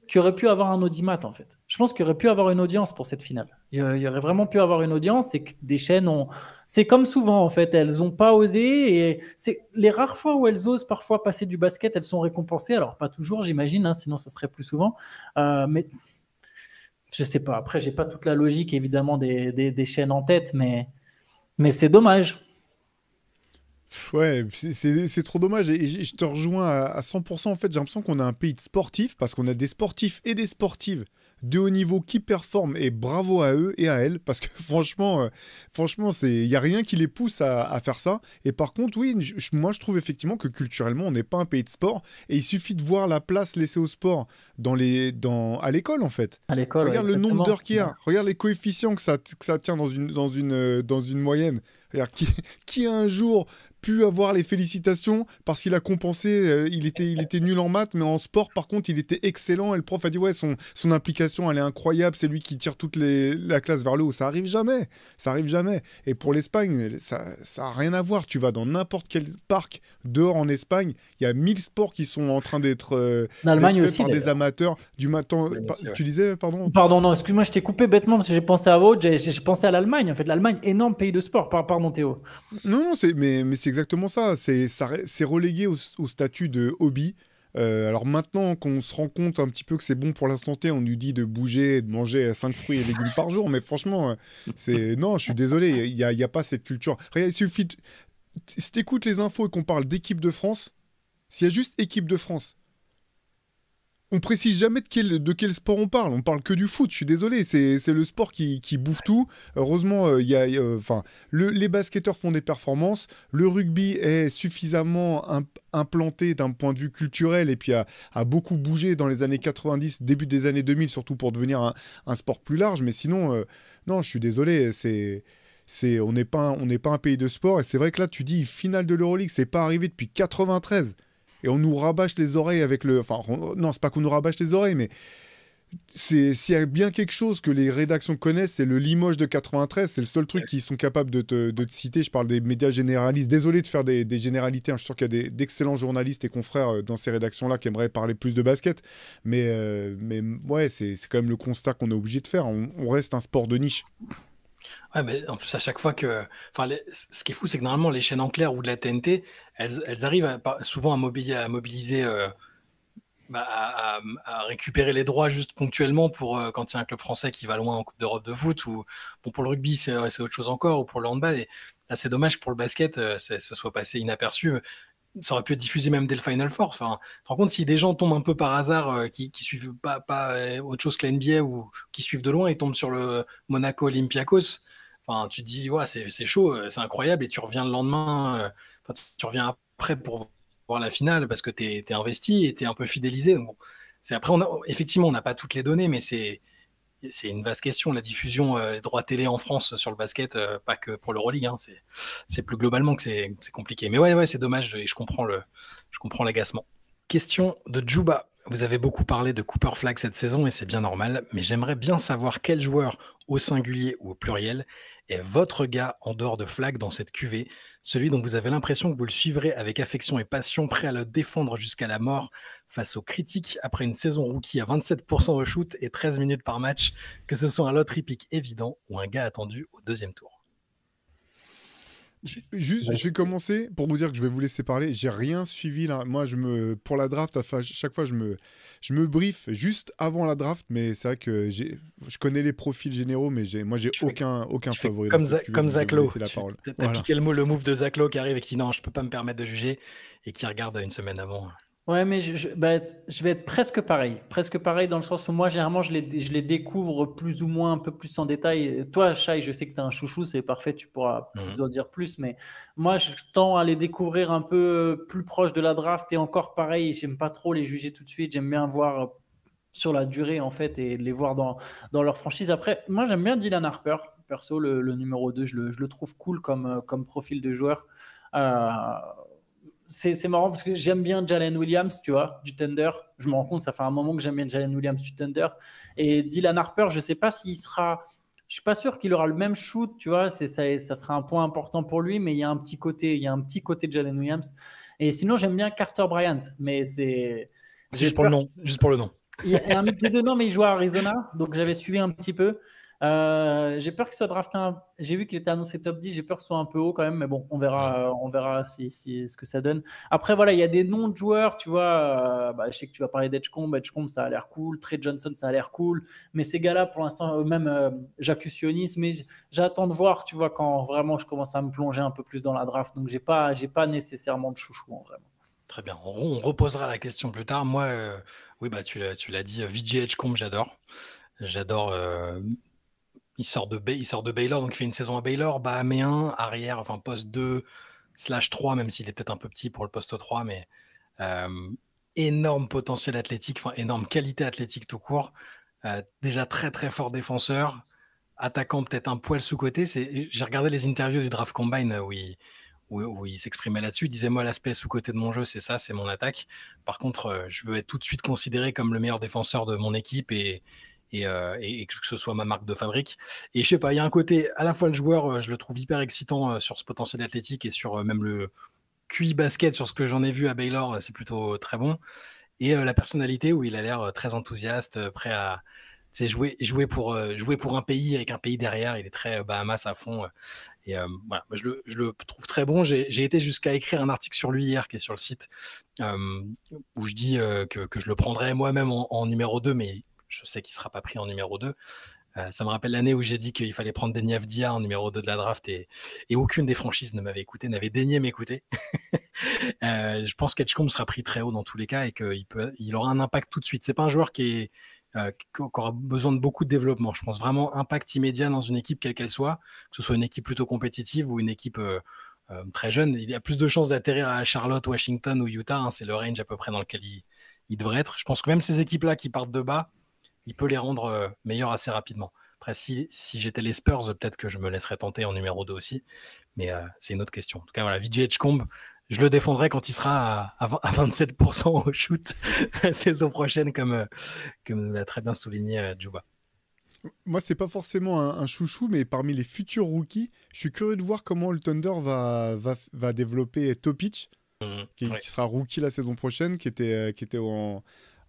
S1: qu'il y aurait pu avoir un audimat, en fait. Je pense qu'il y aurait pu avoir une audience pour cette finale. Il y aurait vraiment pu avoir une audience et que des chaînes ont... C'est comme souvent, en fait. Elles n'ont pas osé et c'est les rares fois où elles osent parfois passer du basket, elles sont récompensées. Alors, pas toujours, j'imagine, hein, sinon ça serait plus souvent. Mais je ne sais pas. Après, je n'ai pas toute la logique, évidemment, des chaînes en tête, mais c'est dommage.
S3: Ouais, c'est trop dommage et je te rejoins à 100%. En fait, j'ai l'impression qu'on a un pays de sportifs parce qu'on a des sportifs et des sportives de haut niveau qui performent et bravo à eux et à elles parce que franchement, il n'y a rien qui les pousse à faire ça. Et par contre, oui, moi je trouve effectivement que culturellement, on n'est pas un pays de sport et il suffit de voir la place laissée au sport à l'école en fait.
S1: À l'école,
S3: regarde le nombre d'heures qu'il y a, regarde les coefficients que ça tient dans une moyenne. Regarde, qui un jour pu avoir les félicitations parce qu'il a compensé. Il était nul en maths, mais en sport, par contre, il était excellent. Et le prof a dit, ouais, son implication, elle est incroyable. C'est lui qui tire toute la classe vers le haut. Ça arrive jamais. Ça arrive jamais. Et pour l'Espagne, ça a rien à voir. Tu vas dans n'importe quel parc dehors en Espagne, il y a 1000 sports qui sont en train d'être
S1: Allemagne
S3: faits
S1: aussi,
S3: par des amateurs du matin. Tu disais, pardon?
S1: Pardon, non, excuse-moi, je t'ai coupé bêtement parce que j'ai pensé à autre, j'ai pensé à l'Allemagne. En fait, l'Allemagne, énorme pays de sport. Pardon, Théo.
S3: Non, mais c'est exactement ça. C'est relégué au statut de hobby. Alors maintenant qu'on se rend compte un petit peu que c'est bon pour la santé, on nous dit de bouger et de manger 5 fruits et légumes par jour. Mais franchement, non, je suis désolé, il y a pas cette culture. Regarde, il suffit si t'écoutes les infos et qu'on parle d'équipe de France, s'il y a juste équipe de France, on précise jamais de quel sport on parle. On parle que du foot. Je suis désolé. C'est le sport qui bouffe tout. Heureusement, les basketteurs font des performances. Le rugby est suffisamment implanté d'un point de vue culturel et puis a beaucoup bougé dans les années 90, début des années 2000, surtout pour devenir un sport plus large. Mais sinon, non, je suis désolé. On n'est pas un pays de sport. Et c'est vrai que là, tu dis finale de l'Euroleague, c'est pas arrivé depuis 93. Et on nous rabâche les oreilles avec le... Enfin, non, c'est pas qu'on nous rabâche les oreilles, mais s'il y a bien quelque chose que les rédactions connaissent, c'est le Limoges de 93. C'est le seul truc qu'ils sont capables de te citer. Je parle des médias généralistes. Désolé de faire des généralités. Hein. Je suis sûr qu'il y a d'excellents journalistes et confrères dans ces rédactions-là qui aimeraient parler plus de basket. Mais ouais, c'est quand même le constat qu'on est obligé de faire. On reste un sport de niche.
S2: Ouais, mais en plus, à chaque fois que. Enfin, ce qui est fou, c'est que normalement, les chaînes en clair ou de la TNT, elles arrivent souvent à mobiliser, à récupérer les droits juste ponctuellement pour quand il y a un club français qui va loin en Coupe d'Europe de foot, ou bon, pour le rugby, c'est autre chose encore, ou pour le handball. Et là, c'est dommage que pour le basket, ça soit passé inaperçu. Ça aurait pu être diffusé même dès le Final Four. Enfin, tu te rends compte, si des gens tombent un peu par hasard, qui suivent pas autre chose que la NBA ou qui suivent de loin et tombent sur le Monaco Olympiakos, enfin, tu te dis, ouais, c'est chaud, c'est incroyable, et tu reviens le lendemain, tu reviens après pour voir la finale parce que tu es investi et tu es un peu fidélisé. Donc, bon, après, effectivement, on n'a pas toutes les données, mais c'est une vaste question, la diffusion, les droits télé en France sur le basket, pas que pour l'Euroleague, hein, c'est plus globalement que c'est compliqué. Mais ouais, c'est dommage, et je comprends l'agacement. Question de Djouba. Vous avez beaucoup parlé de Cooper Flag cette saison et c'est bien normal, mais j'aimerais bien savoir quel joueur, au singulier ou au pluriel, est votre gars en dehors de Flag dans cette cuvée, celui dont vous avez l'impression que vous le suivrez avec affection et passion, prêt à le défendre jusqu'à la mort face aux critiques après une saison rookie à 27% au shoot et 13 minutes par match, que ce soit un lottery pick évident ou un gars attendu au deuxième tour.
S3: Juste, je vais commencer pour vous dire que je vais vous laisser parler. J'ai rien suivi là. Moi, pour la draft, chaque fois, je me briefe juste avant la draft. Mais c'est vrai que je connais les profils généraux, mais moi, j'ai aucun favori.
S2: Comme Zach Lowe.
S3: Tu
S2: as piqué le move de Zach Lowe qui arrive et qui dit non, je peux pas me permettre de juger, et qui regarde une semaine avant.
S1: Ouais, mais je vais être presque pareil. Presque pareil dans le sens où moi, généralement, je les découvre plus ou moins un peu plus en détail. Toi, Shai, je sais que tu as un chouchou, c'est parfait, tu pourras nous en dire plus. Mais moi, je tends à les découvrir un peu plus proche de la draft. Et encore pareil, j'aime pas trop les juger tout de suite. J'aime bien voir sur la durée, en fait, et les voir dans leur franchise. Après, moi, j'aime bien Dylan Harper. Perso, le numéro 2, je le trouve cool comme profil de joueur. C'est marrant parce que j'aime bien Jalen Williams, tu vois, du Thunder. Je me rends compte, ça fait un moment que j'aime bien Jalen Williams du Thunder. Et Dylan Harper, je ne sais pas s'il sera... Je ne suis pas sûr qu'il aura le même shoot, tu vois. Ça sera un point important pour lui, mais il y a un petit côté de Jalen Williams. Et sinon, j'aime bien Carter Bryant, mais c'est...
S2: Juste pour le nom.
S1: Il y a un mix des deux noms, mais il joue à Arizona, donc j'avais suivi un petit peu. J'ai peur qu'il soit drafté. J'ai vu qu'il était annoncé top 10. J'ai peur que ce soit un peu haut quand même, mais bon, on verra si ce que ça donne. Après, voilà, il y a des noms de joueurs, tu vois. Je sais que tu vas parler d'Edgecombe. Edgecombe, ça a l'air cool. Trey Johnson, ça a l'air cool. Mais ces gars-là, pour l'instant, même Jacques Ionis, mais j'attends de voir, tu vois, quand vraiment je commence à me plonger un peu plus dans la draft. Donc, j'ai pas nécessairement de chouchou, vraiment.
S2: Très bien. On reposera la question plus tard. Moi, oui, tu l'as dit, VJ Edgecombe, j'adore. Il sort de Baylor, donc il fait une saison à Baylor, bahaméen, arrière, enfin poste 2/3, même s'il est peut-être un peu petit pour le poste 3, mais énorme potentiel athlétique, enfin énorme qualité athlétique tout court. Déjà très très fort défenseur, attaquant peut-être un poil sous-côté. J'ai regardé les interviews du Draft Combine où où il s'exprimait là-dessus. Il disait, moi, l'aspect sous-côté de mon jeu, c'est ça, c'est mon attaque. Par contre, je veux être tout de suite considéré comme le meilleur défenseur de mon équipe et que ce soit ma marque de fabrique. Et je sais pas, il y a un côté, à la fois le joueur, je le trouve hyper excitant sur ce potentiel athlétique et sur même le QI basket, sur ce que j'en ai vu à Baylor, c'est plutôt très bon. Et la personnalité où il a l'air très enthousiaste, prêt à jouer pour un pays avec un pays derrière. Il est très Bahamas à fond. Et voilà, je le trouve très bon. J'ai été jusqu'à écrire un article sur lui hier qui est sur le site où je dis que je le prendrais moi-même en numéro 2, mais je sais qu'il ne sera pas pris en numéro 2. Ça me rappelle l'année où j'ai dit qu'il fallait prendre Deni Avdija en numéro 2 de la draft et aucune des franchises ne m'avait écouté, n'avait daigné m'écouter. Je pense qu'Edgecombe sera pris très haut dans tous les cas et qu'il aura un impact tout de suite. C'est pas un joueur qui aura besoin de beaucoup de développement. Je pense vraiment impact immédiat dans une équipe quelle qu'elle soit, que ce soit une équipe plutôt compétitive ou une équipe très jeune. Il a plus de chances d'atterrir à Charlotte, Washington ou Utah. Hein, c'est le range à peu près dans lequel il devrait être. Je pense que même ces équipes-là qui partent de bas, il peut les rendre meilleurs assez rapidement. Après, si j'étais les Spurs, peut-être que je me laisserais tenter en numéro 2 aussi. Mais c'est une autre question. En tout cas, voilà, VJ Edgecombe, je le défendrai quand il sera à 27% au shoot la saison prochaine, comme l'a très bien souligné Djouba.
S3: Moi, c'est pas forcément un chouchou, mais parmi les futurs rookies, je suis curieux de voir comment le Thunder va développer Topic, qui sera rookie la saison prochaine, qui était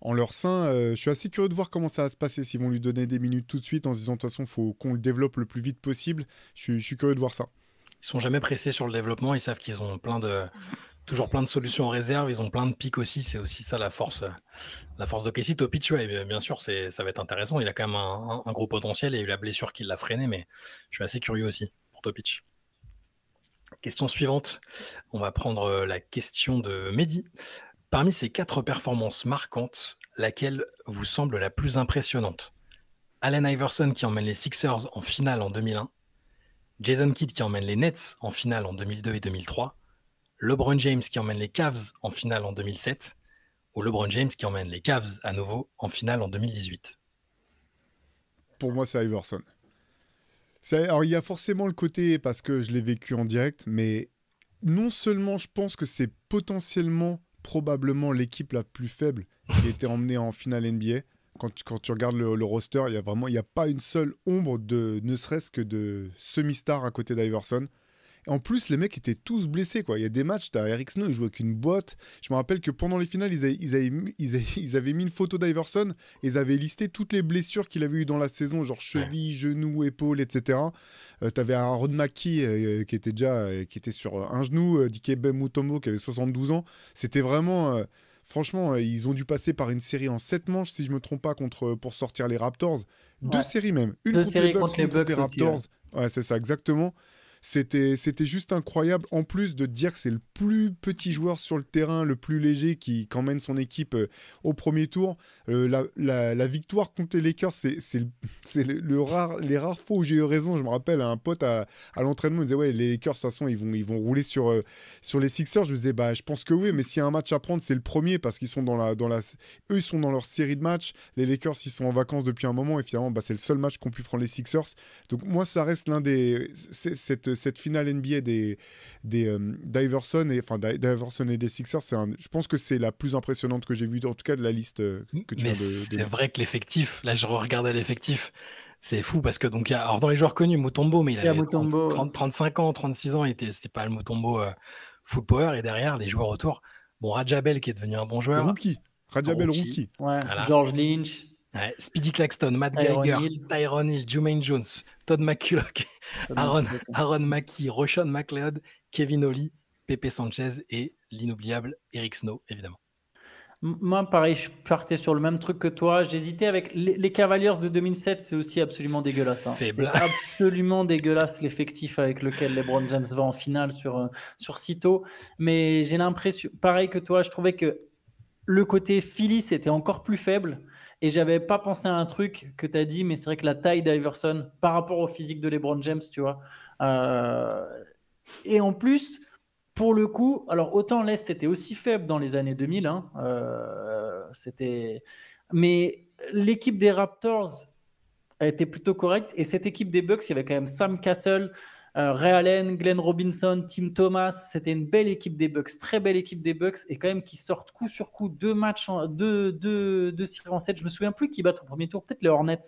S3: en leur sein. Je suis assez curieux de voir comment ça va se passer, s'ils vont lui donner des minutes tout de suite en se disant de toute façon, il faut qu'on le développe le plus vite possible. Je suis curieux de voir ça.
S2: Ils sont jamais pressés sur le développement, ils savent qu'ils ont toujours plein de solutions en réserve, ils ont plein de pics aussi, c'est aussi ça la force de Casey. Topic, ouais, bien sûr, ça va être intéressant, il a quand même un gros potentiel, il y a eu la blessure qui l'a freiné, mais je suis assez curieux aussi pour Topic. Question suivante, on va prendre la question de Mehdi. Parmi ces 4 performances marquantes, laquelle vous semble la plus impressionnante? Allen Iverson qui emmène les Sixers en finale en 2001, Jason Kidd qui emmène les Nets en finale en 2002 et 2003, LeBron James qui emmène les Cavs en finale en 2007, ou LeBron James qui emmène les Cavs à nouveau en finale en 2018.
S3: Pour moi, c'est Iverson. Alors, il y a forcément le côté, parce que je l'ai vécu en direct, mais non seulement je pense que c'est potentiellement, probablement l'équipe la plus faible qui a été emmenée en finale NBA. Quand tu regardes le roster, il n'y a pas une seule ombre ne serait-ce que de semi-star à côté d'Iverson. Et en plus, les mecs étaient tous blessés, quoi. Il y a des matchs, t'as Eric Snow, il jouait avec une boîte. Je me rappelle que pendant les finales, ils avaient mis une photo d'Iverson et ils avaient listé toutes les blessures qu'il avait eues dans la saison, genre cheville, genou, épaule, etc. T'avais Aaron Mackey qui était sur un genou, Dikembe Mutombo qui avait 72 ans. C'était vraiment... franchement, ils ont dû passer par une série en 7 manches, si je ne me trompe pas, pour sortir les Raptors. 2 séries même. Une contre les Bucks, une contre les Raptors. Aussi, ouais, c'est ça, exactement. C'était juste incroyable. En plus de dire que c'est le plus petit joueur sur le terrain, le plus léger, qui emmène son équipe au premier tour. La victoire contre les Lakers, c'est les rares fois où j'ai eu raison. Je me rappelle, un pote à l'entraînement, il me disait ouais, les Lakers, de toute façon, ils vont rouler sur les Sixers. Je me disais, je pense que oui, mais s'il y a un match à prendre, c'est le premier, parce qu'ils sont eux, ils sont dans leur série de matchs. Les Lakers, ils sont en vacances depuis un moment, et finalement, c'est le seul match qu'ont pu prendre les Sixers. Donc moi, ça reste l'un des... Cette finale NBA d'Iverson et des Sixers, je pense que c'est la plus impressionnante que j'ai vue, en tout cas de la liste que tu viens de...
S2: C'est vrai que l'effectif, là je regardais l'effectif, c'est fou parce que alors dans les joueurs connus, Mutombo, mais il avait 35 ans, 36 ans, c'était pas le Mutombo full power, et derrière les joueurs autour, Rajabel qui est devenu un bon joueur.
S3: Rookie.
S1: Ouais, voilà. George Lynch.
S2: Ouais, Speedy Claxton, Matt Geiger, Tyrone Hill, Jermaine Jones, Todd McCulloch, Aaron Mackey, Roshan McLeod, Kevin Ollie, Pepe Sanchez et l'inoubliable Eric Snow, évidemment.
S1: Moi, pareil, je partais sur le même truc que toi. J'hésitais avec les Cavaliers de 2007, c'est aussi absolument dégueulasse. Hein. C'est absolument dégueulasse l'effectif avec lequel LeBron James va en finale sur sitôt. Mais j'ai l'impression, pareil que toi, je trouvais que le côté Philly, c'était encore plus faible. Et j'avais pas pensé à un truc que tu as dit, mais c'est vrai que la taille d'Iverson par rapport au physique de LeBron James, tu vois. Et en plus, pour le coup, alors autant l'Est, c'était aussi faible dans les années 2000, hein, mais l'équipe des Raptors a été plutôt correcte. Et cette équipe des Bucks, il y avait quand même Sam Cassell, Ray Allen, Glenn Robinson, Tim Thomas, c'était une belle équipe des Bucks, très belle équipe des Bucks, et quand même qui sortent coup sur coup deux séries en 7. Je me souviens plus qui battent au premier tour, peut-être les Hornets,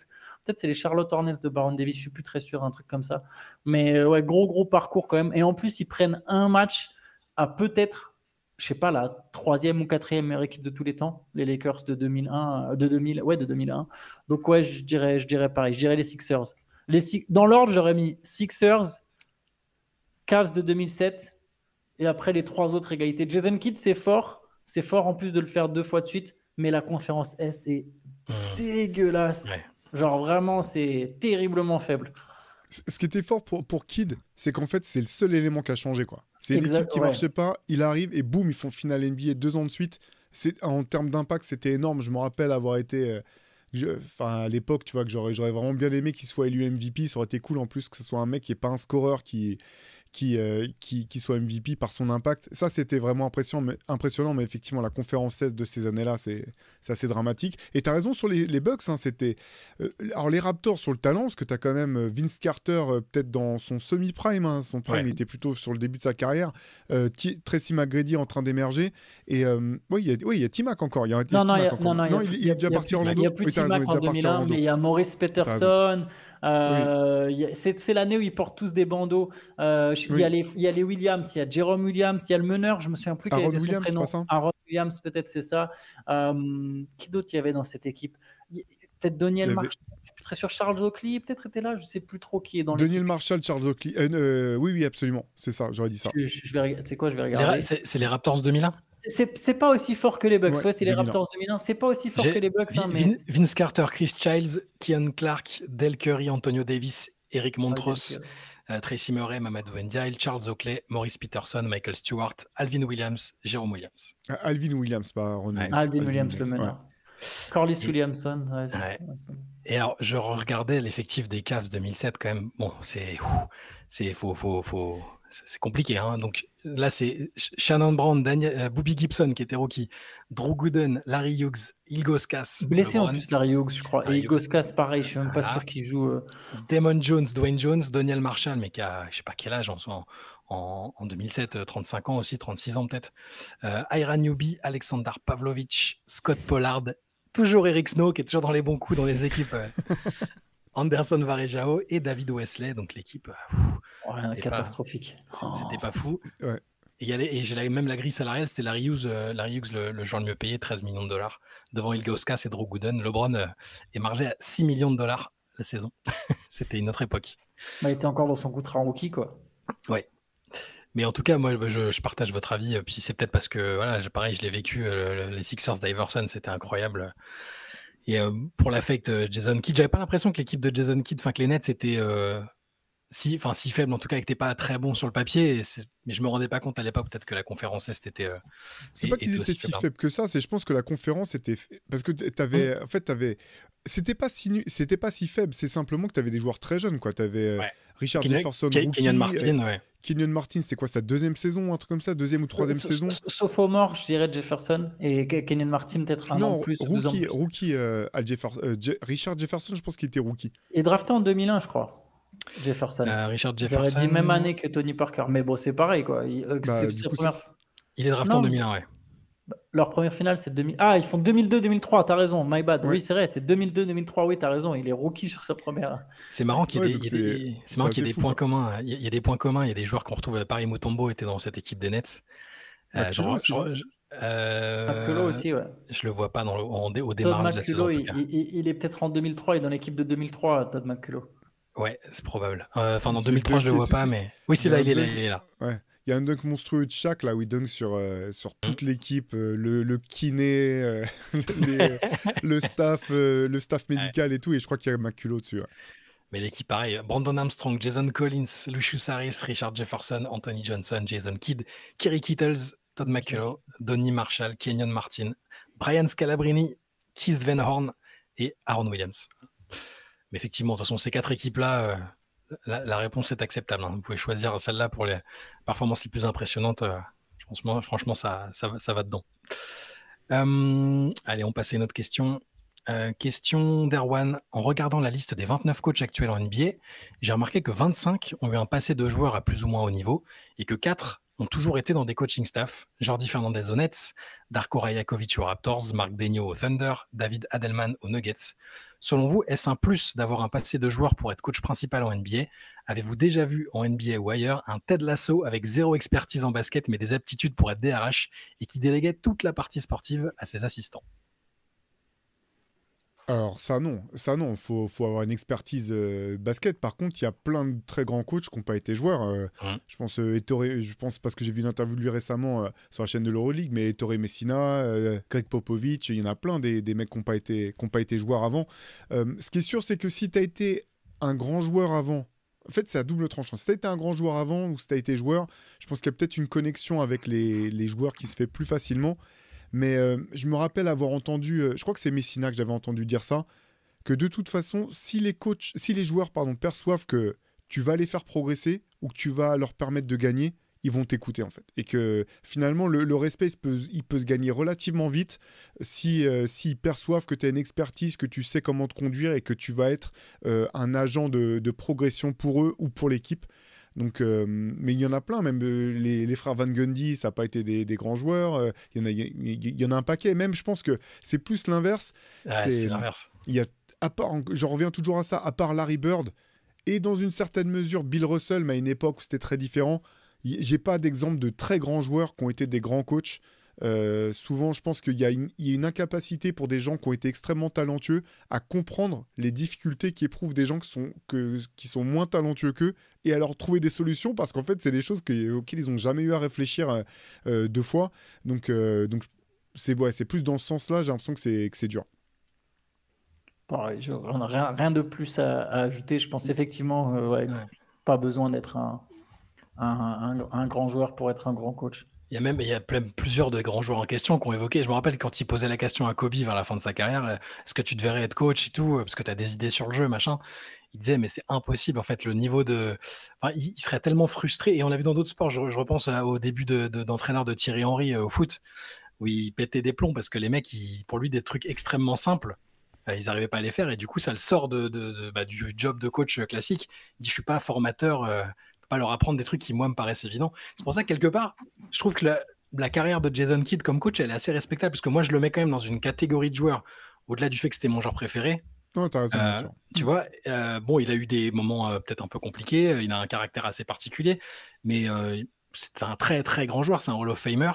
S1: peut-être c'est les Charlotte Hornets de Baron Davis, je suis plus très sûr, un truc comme ça. Mais ouais, gros parcours quand même. Et en plus, ils prennent un match à peut-être, je sais pas, la 3e ou 4e meilleure équipe de tous les temps, les Lakers de 2001, de 2001. Donc ouais, je dirais pareil, je dirais les Sixers. Dans l'ordre, j'aurais mis Sixers, Cavs de 2007, et après les 3 autres égalités. Jason Kidd, c'est fort en plus de le faire 2 fois de suite, mais la conférence Est est dégueulasse.
S2: Ouais.
S1: Genre vraiment, c'est terriblement faible.
S3: Ce qui était fort pour Kidd, c'est qu'en fait, c'est le seul élément qui a changé, quoi. C'est une équipe qui marchait pas, il arrive et boum, ils font finale NBA 2 ans de suite. En termes d'impact, c'était énorme. Je me rappelle avoir été... à l'époque, tu vois, que j'aurais vraiment bien aimé qu'il soit élu MVP. Ça aurait été cool en plus que ce soit un mec qui n'est pas un scoreur qui soit MVP par son impact. Ça, c'était vraiment impressionnant, mais effectivement, la conférence 16 de ces années-là, c'est assez dramatique. Et tu as raison sur les Bucks, hein, c'était... alors, les Raptors sur le talent, parce que tu as quand même Vince Carter, peut-être dans son semi-prime, hein, son prime, il était plutôt sur le début de sa carrière, Tracy McGrady en train d'émerger, et il y a T-Mac encore. Il est déjà parti en Orlando.
S1: Il n'y a plus T-Mac en 2001, mais il y a Maurice Peterson. C'est l'année où ils portent tous des bandeaux. Il y a les Williams, il y a Jerome Williams, il y a le meneur, je me souviens plus quel était son prénom. Aaron Williams, peut-être c'est ça. Qui d'autre il y avait dans cette équipe? Peut-être Doniel Marshall, je suis plus très sûr. Charles Oakley peut-être était là, je sais plus trop qui est dans l'équipe.
S3: Doniel Marshall, Charles Oakley. Oui, absolument, c'est ça, j'aurais dit ça.
S1: Je vais regarder.
S2: C'est les Raptors 2001.
S1: C'est pas aussi fort que les Bucks. Ouais, c'est les Raptors 2001. C'est pas aussi fort que les Bucks.
S2: Vince Carter, Chris Childs, Keon Clark, Del Curry, Antonio Davis, Eric Montross, Tracy Murray, Mamadou Ndiaye, Charles Oakley, Maurice Peterson, Michael Stewart, Alvin Williams, Jérôme Williams.
S3: Alvin Williams, pas Ron Williams.
S1: Alvin Williams, le meneur. Corliss Williamson.
S2: Et alors, je regardais l'effectif des Cavs 2007 quand même. Bon, c'est compliqué, hein. Donc là, c'est Shannon Brown, Bobby Gibson qui était rookie, Drew Gooden, Larry Hughes, Ilgauskas.
S1: Blessé en plus, Larry Hughes, je crois. Et Ilgauskas, pareil, je suis même pas sûr qu'il joue.
S2: Damon Jones, Dwayne Jones, Doniel Marshall, mais qui a, je sais pas quel âge en 2007, 35 ans aussi, 36 ans peut-être. Ira Newby, Alexander Pavlovich, Scott Pollard, toujours Eric Snow qui est toujours dans les bons coups dans les équipes. Anderson Varejao et David Wesley, donc l'équipe
S1: catastrophique.
S2: C'était pas fou.
S3: Ouais.
S2: Et j'ai même la grille salariale, c'était Larry Hughes, le joueur le mieux payé, 13 millions de dollars, devant Ilgauskas et Drew Gooden. LeBron est margé à 6 millions de dollars la saison. C'était une autre époque.
S1: Il était encore dans son contrat rookie, quoi.
S2: Ouais. Mais en tout cas, moi, je partage votre avis. Puis c'est peut-être parce que, voilà, pareil, je l'ai vécu. Les Sixers d'Iverson, c'était incroyable. Et pour l'affect Jason Kidd, j'avais pas l'impression que l'équipe de Jason Kidd, que les Nets étaient si faibles, en tout cas, que t'es pas très bon sur le papier. Mais je me rendais pas compte à l'époque, peut-être que la conférence Est était.
S3: C'est pas qu'ils étaient si faibles que ça. Je pense que la conférence était parce que t'avais, en fait, c'était pas si faible. C'est simplement que t'avais des joueurs très jeunes, quoi. T'avais Richard Jefferson,
S2: Kenyon Martin,
S3: Kenyon Martin, c'était quoi, sa 2e saison, un truc comme ça, 2e ou 3e saison?
S1: Sophomore, je dirais Jefferson, et Kenyon Martin peut-être un an de plus.
S3: Rookie, Richard Jefferson, je pense qu'il était rookie.
S1: Et drafté en 2001, je crois. Jefferson.
S2: Richard Jefferson.
S1: J'aurais dit même année que Tony Parker, mais bon, c'est pareil, quoi.
S2: Il est drafté en 2001, ouais.
S1: Leur première finale, c'est 2000. Ah, ils font 2002-2003, t'as raison, my bad. Ouais. Oui, c'est vrai, c'est 2002-2003, oui, t'as raison. Il est rookie sur sa première.
S2: C'est marrant qu'il y ait des points communs. Il y a des points communs, il y a des joueurs qu'on retrouve. Paris Mutombo était dans cette équipe des Nets.
S1: Maculo aussi, ouais.
S2: Je le vois pas au démarrage de la saison.
S1: Il est peut-être en 2003, il est dans l'équipe de 2003, Todd Maculo.
S2: Ouais, c'est probable. Enfin, en 2003, je le vois pas, mais. Oui, c'est là, il est là.
S3: Ouais. Il y a un dunk monstrueux de Shaq, là, où il dunk sur toute l'équipe, le kiné, le staff médical et tout, et je crois qu'il y a Maculo dessus. Ouais.
S2: Mais l'équipe, pareil. Brandon Armstrong, Jason Collins, Lucius Harris, Richard Jefferson, Anthony Johnson, Jason Kidd, Kerry Kittles, Todd Maculo, Donnie Marshall, Kenyon Martin, Brian Scalabrine, Keith Van Horn et Aaron Williams. Mais effectivement, de toute façon, ces 4 équipes-là, la réponse est acceptable. Vous pouvez choisir celle-là pour les performances les plus impressionnantes. Franchement, ça va dedans. Allez, on passe à une autre question. Question d'Erwan. En regardant la liste des 29 coachs actuels en NBA, j'ai remarqué que 25 ont eu un passé de joueurs à plus ou moins haut niveau et que 4 ont toujours été dans des coaching staff. Jordi Fernandez aux Nets, Darko Rajakovic aux Raptors, Mark Daigneault aux Thunder, David Adelman aux Nuggets. Selon vous, est-ce un plus d'avoir un passé de joueur pour être coach principal en NBA? Avez-vous déjà vu en NBA ou ailleurs un Ted Lasso avec zéro expertise en basket mais des aptitudes pour être DRH et qui déléguait toute la partie sportive à ses assistants?
S3: Alors ça non, faut avoir une expertise basket. Par contre, il y a plein de très grands coachs qui n'ont pas été joueurs. Je pense je pense parce que j'ai vu une interview de lui récemment sur la chaîne de l'Euroleague, mais Ettore Messina, Greg Popovich, il y en a plein des mecs qui n'ont pas été joueurs avant. Ce qui est sûr, c'est que si tu as été un grand joueur avant, en fait, c'est à double tranchant. Si tu as été un grand joueur avant ou si tu as été joueur, je pense qu'il y a peut-être une connexion avec les joueurs qui se fait plus facilement. Mais je me rappelle avoir entendu, je crois que c'est Messina que j'avais entendu dire ça, que de toute façon, si les joueurs perçoivent que tu vas les faire progresser ou que tu vas leur permettre de gagner, ils vont t'écouter en fait. Et que finalement, le respect, il peut se gagner relativement vite s'ils perçoivent que tu as une expertise, que tu sais comment te conduire et que tu vas être un agent de progression pour eux ou pour l'équipe. Donc, mais il y en a plein, même les frères Van Gundy, ça n'a pas été des grands joueurs. Il y en a un paquet. Même, je pense que c'est plus l'inverse.
S2: C'est l'inverse.
S3: J'en reviens toujours à ça, à part Larry Bird et dans une certaine mesure Bill Russell, mais à une époque où c'était très différent. J'ai pas d'exemple de très grands joueurs qui ont été des grands coachs. Souvent, je pense qu'il y a une incapacité pour des gens qui ont été extrêmement talentueux à comprendre les difficultés qu'éprouvent des gens qui sont moins talentueux qu'eux et à leur trouver des solutions parce qu'en fait, c'est des choses auxquelles ils n'ont jamais eu à réfléchir deux fois. Donc c'est plus dans ce sens-là, j'ai l'impression que c'est dur.
S1: Pareil, on n'a rien de plus à ajouter. Je pense effectivement, pas besoin d'être un grand joueur pour être un grand coach.
S2: Il y a plusieurs de grands joueurs en question qui ont évoqué. Je me rappelle quand il posait la question à Kobe vers la fin de sa carrière, est-ce que tu devrais être coach et tout, parce que tu as des idées sur le jeu, machin. Il disait, mais c'est impossible, en fait, le niveau de... Enfin, il serait tellement frustré, et on l'a vu dans d'autres sports. Je repense au début d'entraîneur de Thierry Henry au foot, où il pétait des plombs, parce que les mecs, pour lui, des trucs extrêmement simples, ils n'arrivaient pas à les faire, et du coup, ça le sort du job de coach classique. Il dit, je suis pas formateur... pas leur apprendre des trucs qui, moi, me paraissent évidents. C'est pour ça que, quelque part, je trouve que la carrière de Jason Kidd comme coach, elle est assez respectable, parce que moi, je le mets quand même dans une catégorie de joueurs, au-delà du fait que c'était mon joueur préféré.
S3: Non, t'as raison, bien sûr.
S2: Tu vois, bon, il a eu des moments peut-être un peu compliqués, il a un caractère assez particulier, mais c'est un très, très grand joueur, c'est un Hall of Famer,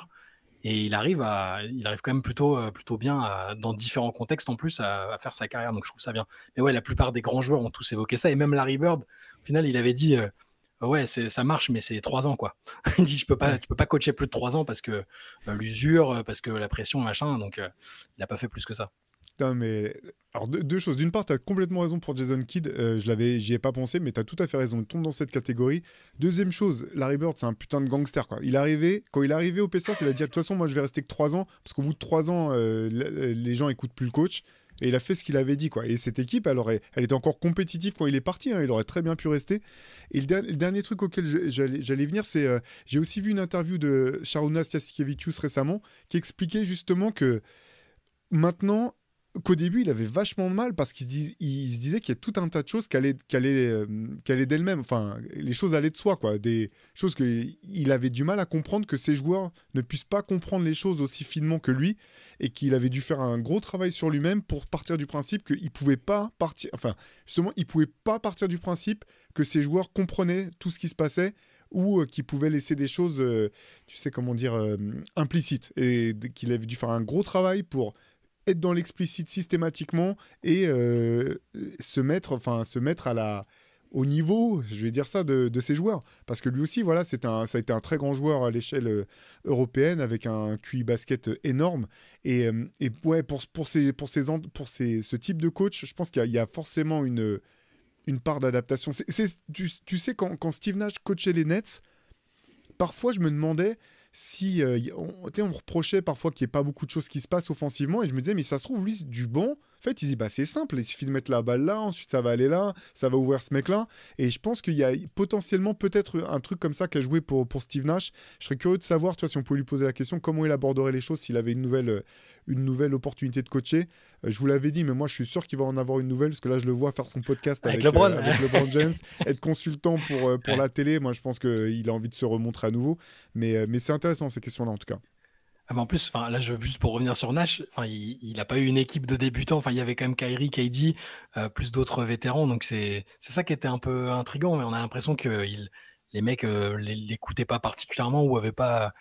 S2: et il arrive quand même plutôt bien, dans différents contextes en plus, à faire sa carrière, donc je trouve ça bien. Mais ouais, la plupart des grands joueurs ont tous évoqué ça, et même Larry Bird, au final, il avait dit... ouais, ça marche, mais c'est 3 ans, quoi. Il dit, tu peux pas coacher plus de 3 ans parce que l'usure, parce que la pression, machin, donc il n'a pas fait plus que ça.
S3: Non, mais... Alors, deux choses. D'une part, tu as complètement raison pour Jason Kidd. J'y ai pas pensé, mais tu as tout à fait raison. Il tombe dans cette catégorie. Deuxième chose, Larry Bird, c'est un putain de gangster, quoi. Quand il est arrivé au Pacers, il a dit, de toute façon, moi, je vais rester que 3 ans, parce qu'au bout de 3 ans, les gens écoutent plus le coach. Et il a fait ce qu'il avait dit, quoi. Et cette équipe, elle était encore compétitive quand il est parti. Hein. Il aurait très bien pu rester. Et le dernier truc auquel j'allais venir, c'est... j'ai aussi vu une interview de Sharunas Jasikevičius récemment qui expliquait justement que maintenant... qu'au début, il avait vachement mal parce qu'il se disait qu'il y a tout un tas de choses qui allaient d'elles-mêmes. Enfin, les choses allaient de soi, quoi. Des choses qu'il avait du mal à comprendre, que ses joueurs ne puissent pas comprendre les choses aussi finement que lui et qu'il avait dû faire un gros travail sur lui-même pour partir du principe qu'il pouvait pas partir... Enfin, justement, il pouvait pas partir du principe que ses joueurs comprenaient tout ce qui se passait ou qu'il pouvait laisser des choses, tu sais comment dire, implicites. Et qu'il avait dû faire un gros travail pour... être dans l'explicite systématiquement et se mettre au niveau, je vais dire ça, de ses joueurs. Parce que lui aussi, voilà, ça a été un très grand joueur à l'échelle européenne avec un QI basket énorme. Et ouais, pour ce type de coach, je pense qu'il y a forcément une part d'adaptation. Tu sais, quand Steve Nash coachait les Nets, parfois je me demandais si on reprochait parfois qu'il n'y ait pas beaucoup de choses qui se passent offensivement, et je me disais, mais ça se trouve, lui, du bon. En fait, il dit, bah, c'est simple, il suffit de mettre la balle là, ensuite ça va aller là, ça va ouvrir ce mec-là. Et je pense qu'il y a potentiellement peut-être un truc comme ça qu'a joué pour Steve Nash. Je serais curieux de savoir, tu vois, si on pouvait lui poser la question, comment il aborderait les choses s'il avait une nouvelle opportunité de coacher. Je vous l'avais dit, mais moi, je suis sûr qu'il va en avoir une nouvelle, parce que là, je le vois faire son podcast avec LeBron James, être consultant pour la télé. Moi, je pense qu'il a envie de se remontrer à nouveau. Mais c'est intéressant, ces questions-là, en tout cas.
S2: Ah, mais en plus, là, juste pour revenir sur Nash, il n'a pas eu une équipe de débutants. Il y avait quand même Kyrie, KD, plus d'autres vétérans. Donc, c'est ça qui était un peu intriguant. Mais on a l'impression que les mecs l'écoutaient pas particulièrement ou avaient pas.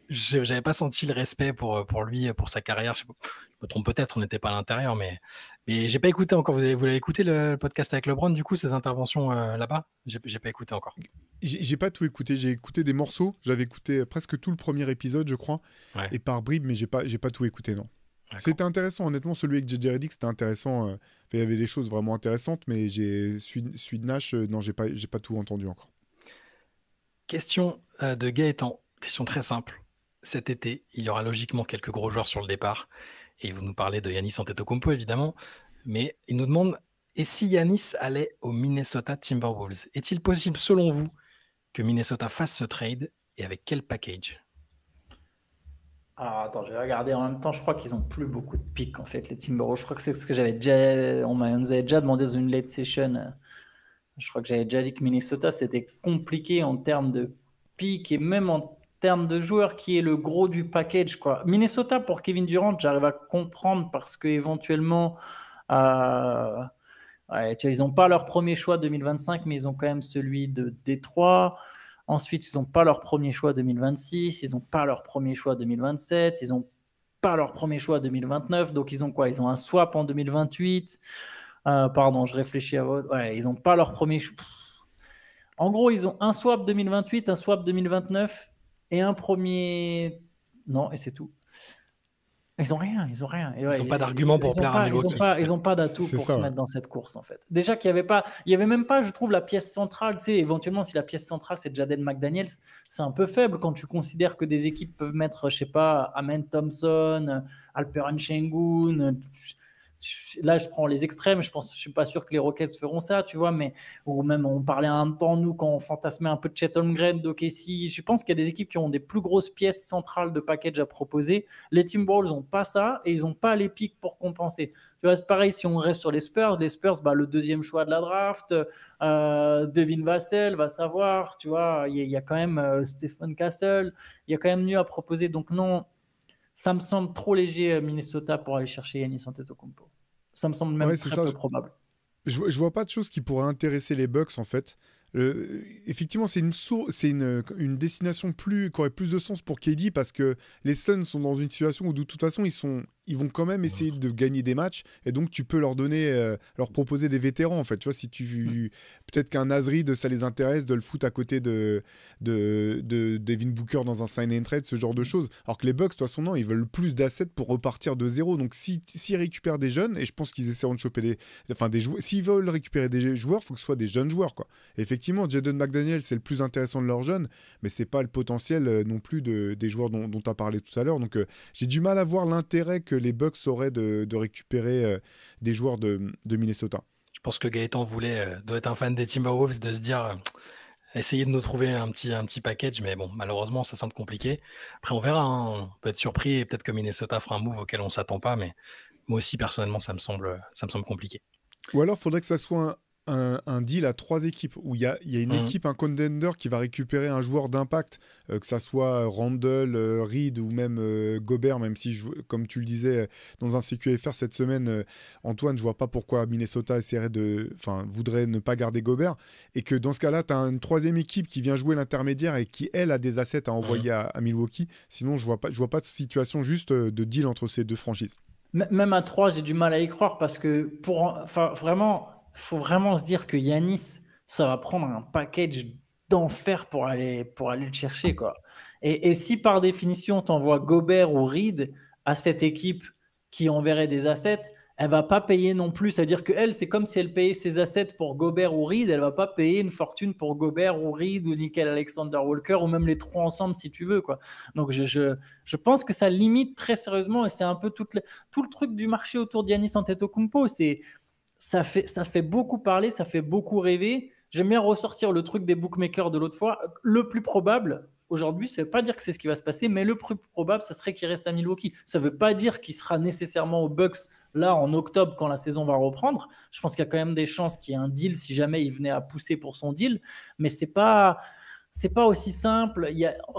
S2: J'avais pas senti le respect pour lui, pour sa carrière. Je me trompe peut-être, on n'était pas à l'intérieur. Mais j'ai pas écouté encore. Vous l'avez écouté le podcast avec LeBron, du coup, ses interventions là-bas? J'ai pas écouté encore.
S3: J'ai pas tout écouté, j'ai écouté des morceaux, j'avais écouté presque tout le premier épisode, je crois, et par bribes, mais j'ai pas tout écouté, non. C'était intéressant, honnêtement, celui avec JJ Redick, c'était intéressant. Il y avait des choses vraiment intéressantes, mais celui de Nash, non, j'ai pas tout entendu encore.
S2: Question de Gaëtan, question très simple. Cet été, il y aura logiquement quelques gros joueurs sur le départ, et il va nous parler de Giannis Antetokounmpo, évidemment, mais il nous demande, et si Giannis allait aux Minnesota Timberwolves, est-il possible, selon vous, que Minnesota fasse ce trade, et avec quel package?
S1: Alors attends, je vais regarder en même temps. Je crois qu'ils n'ont plus beaucoup de pics en fait, les Timberwolves. Je crois que c'est ce que j'avais déjà. On nous avait déjà demandé dans une late session. Je crois que j'avais déjà dit que Minnesota c'était compliqué en termes de pics et même en termes de joueurs qui est le gros du package, quoi. Minnesota pour Kevin Durant, j'arrive à comprendre parce que éventuellement. Ouais, tu vois, ils n'ont pas leur premier choix 2025, mais ils ont quand même celui de Détroit. Ensuite, ils n'ont pas leur premier choix 2026, ils n'ont pas leur premier choix 2027, ils n'ont pas leur premier choix 2029. Donc, ils ont quoi? Ils ont un swap en 2028. Pardon, je réfléchis à votre. Ouais, ils n'ont pas leur premier choix. En gros, ils ont un swap 2028, un swap 2029 et un premier. Non, et c'est tout. Ils n'ont rien. Et
S2: ils n'ont pas d'argument pour plaire à Milwaukee.
S1: Ils n'ont pas d'atout pour se mettre dans cette course, en fait. Déjà qu'il n'y avait même pas, je trouve, la pièce centrale. Tu sais, éventuellement, si la pièce centrale, c'est Jaden McDaniels, c'est un peu faible quand tu considères que des équipes peuvent mettre, je sais pas, Amen Thompson, Alperen Sengun. Là, je prends les extrêmes. Je suis pas sûr que les Rockets feront ça, tu vois, mais ou même on parlait un temps nous quand on fantasmait un peu de Chet Holmgren, d'OKC. Je pense qu'il y a des équipes qui ont des plus grosses pièces centrales de package à proposer. Les Timberwolves n'ont pas ça et ils n'ont pas les pics pour compenser. Tu vois, c'est pareil si on reste sur les Spurs, bah, le deuxième choix de la draft, Devin Vassell va savoir, tu vois, il y a quand même Stephen Castle, il y a quand même mieux à proposer. Donc non. Ça me semble trop léger Minnesota pour aller chercher Giannis Antetokounmpo. Ça me semble même très peu probable.
S3: Je vois pas de choses qui pourraient intéresser les Bucks en fait. Effectivement, c'est une destination qui aurait plus de sens pour KD parce que les Suns sont dans une situation où de toute façon ils vont quand même essayer de gagner des matchs et donc tu peux leur proposer des vétérans en fait. Tu vois, peut-être qu'un Nasrid ça les intéresse de le foutre à côté de Devin Booker dans un sign and trade, ce genre de choses. Alors que les Bucks de toute façon non, ils veulent plus d'assets pour repartir de zéro. Donc s'ils récupèrent des jeunes, et je pense qu'ils essaieront de choper des joueurs, s'ils veulent récupérer des joueurs, il faut que ce soit des jeunes joueurs quoi. Et effectivement, Jaden McDaniel, c'est le plus intéressant de leurs jeunes, mais c'est pas le potentiel non plus des joueurs dont tu as parlé tout à l'heure. Donc, j'ai du mal à voir l'intérêt que les Bucks auraient de récupérer des joueurs de Minnesota.
S2: Je pense que Gaëtan doit être un fan des Timberwolves, de se dire essayer de nous trouver un petit package, mais bon, malheureusement, ça semble compliqué. Après, on verra, hein, on peut être surpris et peut-être que Minnesota fera un move auquel on s'attend pas, mais moi aussi, personnellement, ça me semble compliqué.
S3: Ou alors, il faudrait que ça soit un deal à 3 équipes où il y a une équipe, un contender qui va récupérer un joueur d'impact, que ça soit Randle, Reed ou même Gobert, même si, comme tu le disais dans un CQFR cette semaine, Antoine, je vois pas pourquoi Minnesota voudrait ne pas garder Gobert, et que dans ce cas-là, tu as une 3e équipe qui vient jouer l'intermédiaire et qui, elle, a des assets à envoyer à Milwaukee. Sinon, je vois pas de situation juste de deal entre ces 2 franchises.
S1: Même à 3, j'ai du mal à y croire parce que vraiment... Il faut vraiment se dire que Giannis, ça va prendre un package d'enfer pour aller le chercher, quoi. Et si par définition, tu envoies Gobert ou Reed à cette équipe qui enverrait des assets, elle va pas payer non plus. C'est-à-dire qu'elle, c'est comme si elle payait ses assets pour Gobert ou Reed. Elle va pas payer une fortune pour Gobert ou Reed ou Nickel Alexander-Walker ou même les trois ensemble si tu veux, quoi. Donc je pense que ça limite très sérieusement et c'est un peu tout le truc du marché autour d'Giannis Antetokounmpo. Ça fait beaucoup parler, ça fait beaucoup rêver. J'aime bien ressortir le truc des bookmakers de l'autre fois. Le plus probable, aujourd'hui, ça ne veut pas dire que c'est ce qui va se passer, mais le plus probable, ça serait qu'il reste à Milwaukee. Ça ne veut pas dire qu'il sera nécessairement aux Bucks là en octobre quand la saison va reprendre. Je pense qu'il y a quand même des chances qu'il y ait un deal si jamais il venait à pousser pour son deal, mais c'est pas aussi simple.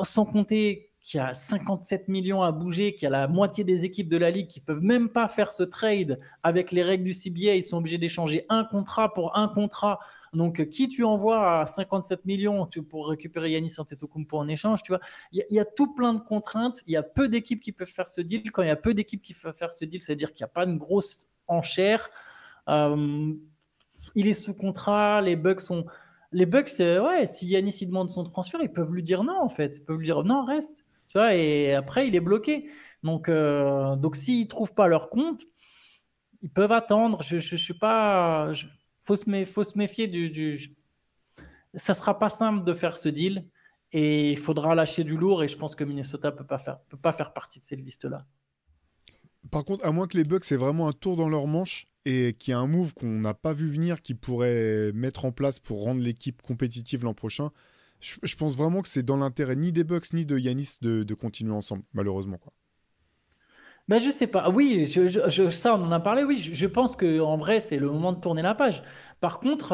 S1: Sans compter qu'il y a 57 millions à bouger, qu'il y a la moitié des équipes de la Ligue qui ne peuvent même pas faire ce trade avec les règles du CBA. Ils sont obligés d'échanger un contrat pour un contrat. Donc, qui tu envoies à 57 millions pour récupérer Giannis Antetokounmpo en échange, tu vois, il y a tout plein de contraintes. Il y a peu d'équipes qui peuvent faire ce deal. Quand il y a peu d'équipes qui peuvent faire ce deal, c'est-à-dire qu'il n'y a pas une grosse enchère. Il est sous contrat. Les Bucks, si Giannis il demande son transfert, ils peuvent lui dire non, en fait. Ils peuvent lui dire non, reste. Tu vois, et après, il est bloqué. Donc s'ils ne trouvent pas leur compte, ils peuvent attendre. Je suis pas. Faut se méfier ça sera pas simple de faire ce deal et il faudra lâcher du lourd et je pense que Minnesota peut pas faire partie de cette liste-là.
S3: Par contre, à moins que les Bucks aient vraiment un tour dans leur manche et qu'il y ait un move qu'on n'a pas vu venir qui pourrait mettre en place pour rendre l'équipe compétitive l'an prochain, je pense vraiment que c'est dans l'intérêt ni des Bucks ni de Giannis de continuer ensemble, malheureusement, quoi.
S1: Ben, je sais pas. Oui, ça, on en a parlé. Oui, je pense qu'en vrai, c'est le moment de tourner la page. Par contre,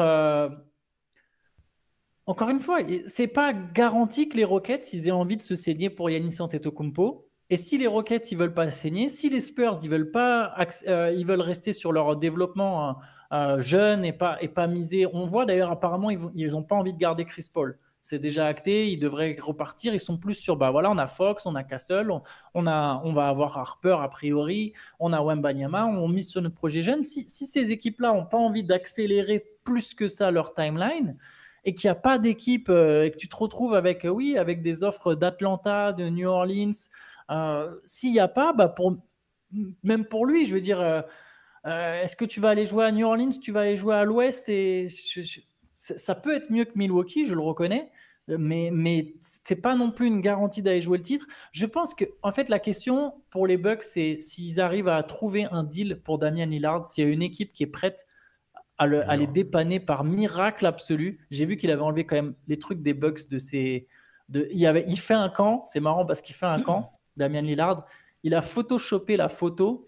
S1: encore une fois, c'est pas garanti que les Rockets ils aient envie de se saigner pour Giannis Antetokounmpo. Et si les Rockets ils veulent pas saigner, si les Spurs ils veulent pas, ils veulent rester sur leur développement jeune et pas miser. On voit d'ailleurs apparemment ils ont pas envie de garder Chris Paul. C'est déjà acté, ils devraient repartir. Ils sont plus sur voilà, on a Fox, on a Castle, on va avoir Harper a priori, on a Wembanyama, on mise sur notre projet jeune. Si ces équipes-là n'ont pas envie d'accélérer plus que ça leur timeline et qu'il n'y a pas d'équipe et que tu te retrouves avec des offres d'Atlanta, de New Orleans, s'il n'y a pas, même pour lui, je veux dire, est-ce que tu vas aller jouer à New Orleans, tu vas aller jouer à l'Ouest et ça peut être mieux que Milwaukee, je le reconnais, mais c'est pas non plus une garantie d'aller jouer le titre. Je pense que en fait la question pour les Bucks, c'est s'ils arrivent à trouver un deal pour Damian Lillard, s'il y a une équipe qui est prête à les dépanner par miracle absolu. J'ai vu qu'il avait enlevé quand même les trucs des Bucks il fait un camp, c'est marrant parce qu'il fait un camp, Damian Lillard, il a photoshopé la photo,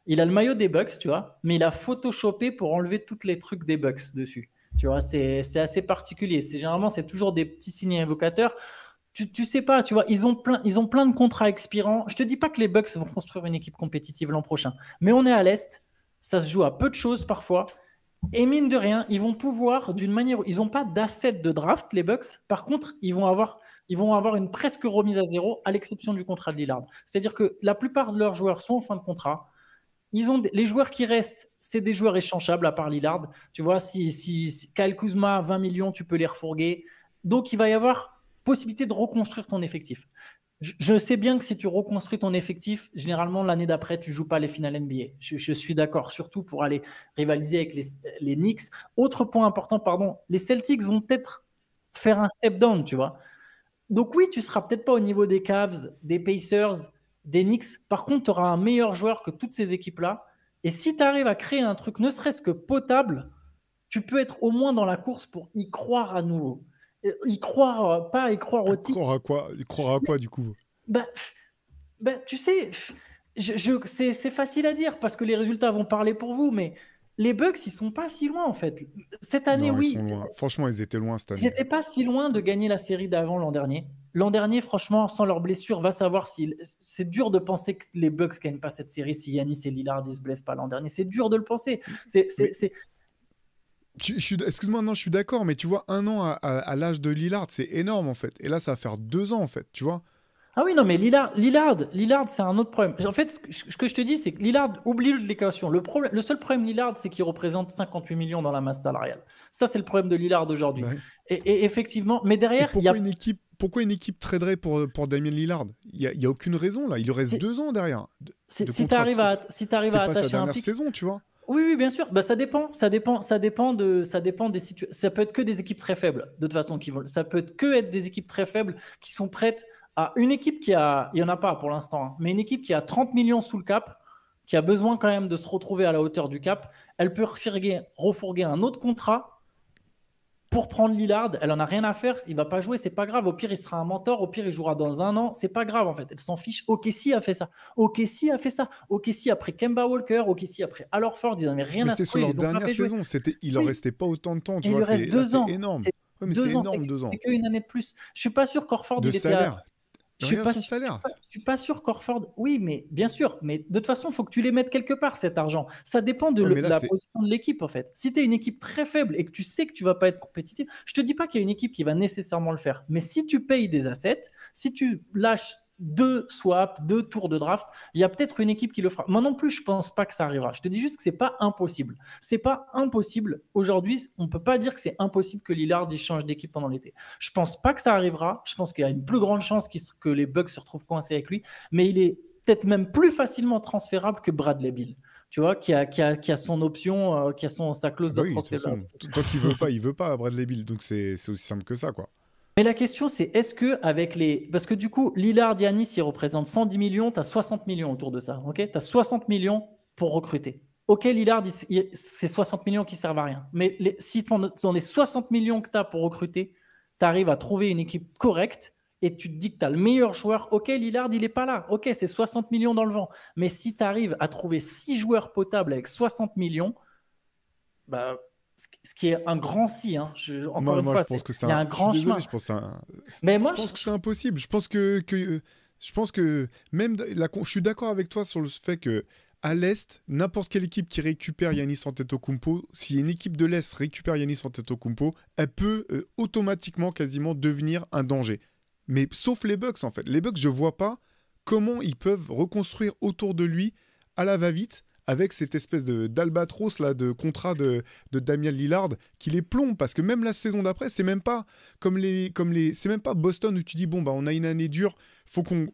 S1: il a le maillot des Bucks, tu vois, mais il a photoshopé pour enlever tous les trucs des Bucks dessus. Tu vois, c'est assez particulier. Généralement, c'est toujours des petits signes évocateurs. Tu sais pas, tu vois, ils ont plein de contrats expirants. Je te dis pas que les Bucks vont construire une équipe compétitive l'an prochain, mais on est à l'Est, ça se joue à peu de choses parfois. Et mine de rien, ils vont pouvoir, d'une manière, ils n'ont pas d'asset de draft, les Bucks. Par contre, ils vont avoir une presque remise à zéro, à l'exception du contrat de Lillard. C'est-à-dire que la plupart de leurs joueurs sont en fin de contrat. Les joueurs qui restent, c'est des joueurs échangeables à part Lillard. Tu vois, si Kyle Kuzma, 20 millions, tu peux les refourguer. Donc, il va y avoir possibilité de reconstruire ton effectif. Je sais bien que si tu reconstruis ton effectif, généralement, l'année d'après, tu ne joues pas les finales NBA. Je suis d'accord, surtout pour aller rivaliser avec les Knicks. Autre point important, les Celtics vont peut-être faire un step down, tu vois. Donc oui, tu ne seras peut-être pas au niveau des Cavs, des Pacers, des Knicks. Par contre, tu auras un meilleur joueur que toutes ces équipes-là. Et si tu arrives à créer un truc, ne serait-ce que potable, tu peux être au moins dans la course pour y croire à nouveau. Pas y croire au titre.
S3: Y croire à quoi, du coup?
S1: Tu sais, c'est facile à dire parce que les résultats vont parler pour vous, mais les Bucks, ils sont pas si loin en fait. Cette année,
S3: Non,
S1: oui.
S3: Ils sont loin. Franchement, ils étaient loin cette année.
S1: Ils n'étaient pas si loin de gagner la série d'avant l'an dernier. L'an dernier, franchement, sans leur blessure, va savoir si. C'est dur de penser que les Bucks gagnent pas cette série si Giannis et Lillard ne se blessent pas l'an dernier. C'est dur de le penser.
S3: Excuse-moi, non, je suis d'accord, mais tu vois, 1 an à l'âge de Lillard, c'est énorme en fait. Et là, ça va faire 2 ans en fait, tu vois.
S1: Ah oui, non, mais Lillard, c'est un autre problème. En fait, ce que je te dis, c'est que Lillard, oublie l'équation. Le seul problème de Lillard, c'est qu'il représente 58 millions dans la masse salariale. Ça, c'est le problème de Lillard aujourd'hui.
S3: Ouais.
S1: Et effectivement, mais derrière,
S3: pourquoi une équipe pourquoi une équipe traderait pour Damien Lillard? Il y a aucune raison là. Il lui reste
S1: Si,
S3: 2 ans derrière
S1: si
S3: de
S1: tu
S3: contrat.
S1: arrives à
S3: C'est pas sa
S1: attacher un
S3: dernière
S1: pic.
S3: saison, tu vois.
S1: Oui, oui, bien sûr. Bah, ça dépend ça dépend des situations. Ça peut être que des équipes très faibles, de toute façon, ça peut être que être des équipes très faibles qui sont prêtes à une équipe il y en a pas pour l'instant, hein, mais une équipe qui a 30 millions sous le cap, qui a besoin quand même de se retrouver à la hauteur du cap, elle peut refourguer un autre contrat pour prendre Lillard. Elle en a rien à faire. Il va pas jouer, c'est pas grave. Au pire, il sera un mentor. Au pire, il jouera dans 1 an. C'est pas grave en fait. Elle s'en fiche. OKC a fait ça. OKC a fait ça. OKC après Kemba Walker. OKC après Al Horford. Ils n'avaient rien
S3: Mais
S1: à se
S3: c'était sur
S1: couler.
S3: leur
S1: Ils ont pas
S3: dernière
S1: fait jouer.
S3: saison. Il leur
S1: Oui.
S3: restait pas autant de temps, tu
S1: Et il
S3: vois.
S1: lui reste
S3: Là,
S1: 2 ans.
S3: c'est énorme.
S1: C'est
S3: Ouais, mais
S1: 2
S3: c'est
S1: ans.
S3: énorme, 2 ans.
S1: C'est qu'une année de plus. Je suis pas sûr qu'Horford
S3: De
S1: il était à...
S3: salaire.
S1: Je suis
S3: Regarde
S1: pas
S3: son
S1: sûr,
S3: salaire.
S1: je suis pas sûr qu'Horford. Oui, mais bien sûr. Mais de toute façon, il faut que tu les mettes quelque part cet argent. Ça dépend de
S3: Ouais, mais là,
S1: la
S3: c'est.
S1: position de l'équipe en fait. Si tu es une équipe très faible et que tu sais que tu vas pas être compétitif, je te dis pas qu'il y a une équipe qui va nécessairement le faire. Mais si tu payes des assets, si tu lâches 2 swaps, 2 tours de draft, il y a peut-être une équipe qui le fera. Moi non plus, je pense pas que ça arrivera. Je te dis juste que c'est pas impossible. C'est pas impossible. Aujourd'hui, on peut pas dire que c'est impossible que Lillard il change d'équipe pendant l'été. Je pense pas que ça arrivera. Je pense qu'il y a une plus grande chance que les Bucks se retrouvent coincés avec lui. Mais il est peut-être même plus facilement transférable que Bradley Beal. Tu vois, qui a son option, qui a sa clause
S3: Bah
S1: de
S3: oui, de toute
S1: transfert.
S3: façon, tant qu'il veut pas Bradley Beal. Donc c'est aussi simple que ça, quoi.
S1: Mais la question, c'est est-ce que avec les. Parce que du coup, Lillard, Giannis, ils représentent 110 millions, tu as 60 millions autour de ça. Ok, tu as 60 millions pour recruter. Ok, Lillard, c'est 60 millions qui servent à rien. Mais si dans les 60 millions que tu as pour recruter, tu arrives à trouver une équipe correcte et tu te dis que tu as le meilleur joueur, ok, Lillard, il n'est pas là. Ok, c'est 60 millions dans le vent. Mais si tu arrives à trouver 6 joueurs potables avec 60 millions, bah. Ce qui est un grand si, hein. Encore une fois,
S3: je pense que
S1: il y a un grand chemin.
S3: Je pense que
S1: Mais moi,
S3: je pense que c'est impossible. Je pense que même je suis d'accord avec toi sur le fait que à l'Est, n'importe quelle équipe qui récupère Giannis Antetokounmpo, si une équipe de l'Est récupère Giannis Antetokounmpo, elle peut automatiquement quasiment devenir un danger. Mais sauf les Bucks en fait. Les Bucks, je vois pas comment ils peuvent reconstruire autour de lui à la va-vite avec cette espèce d'albatros là de contrat de Damian Lillard qui les plombe, parce que même la saison d'après, c'est même pas c'est même pas Boston où tu dis bon bah on a une année dure, faut qu'on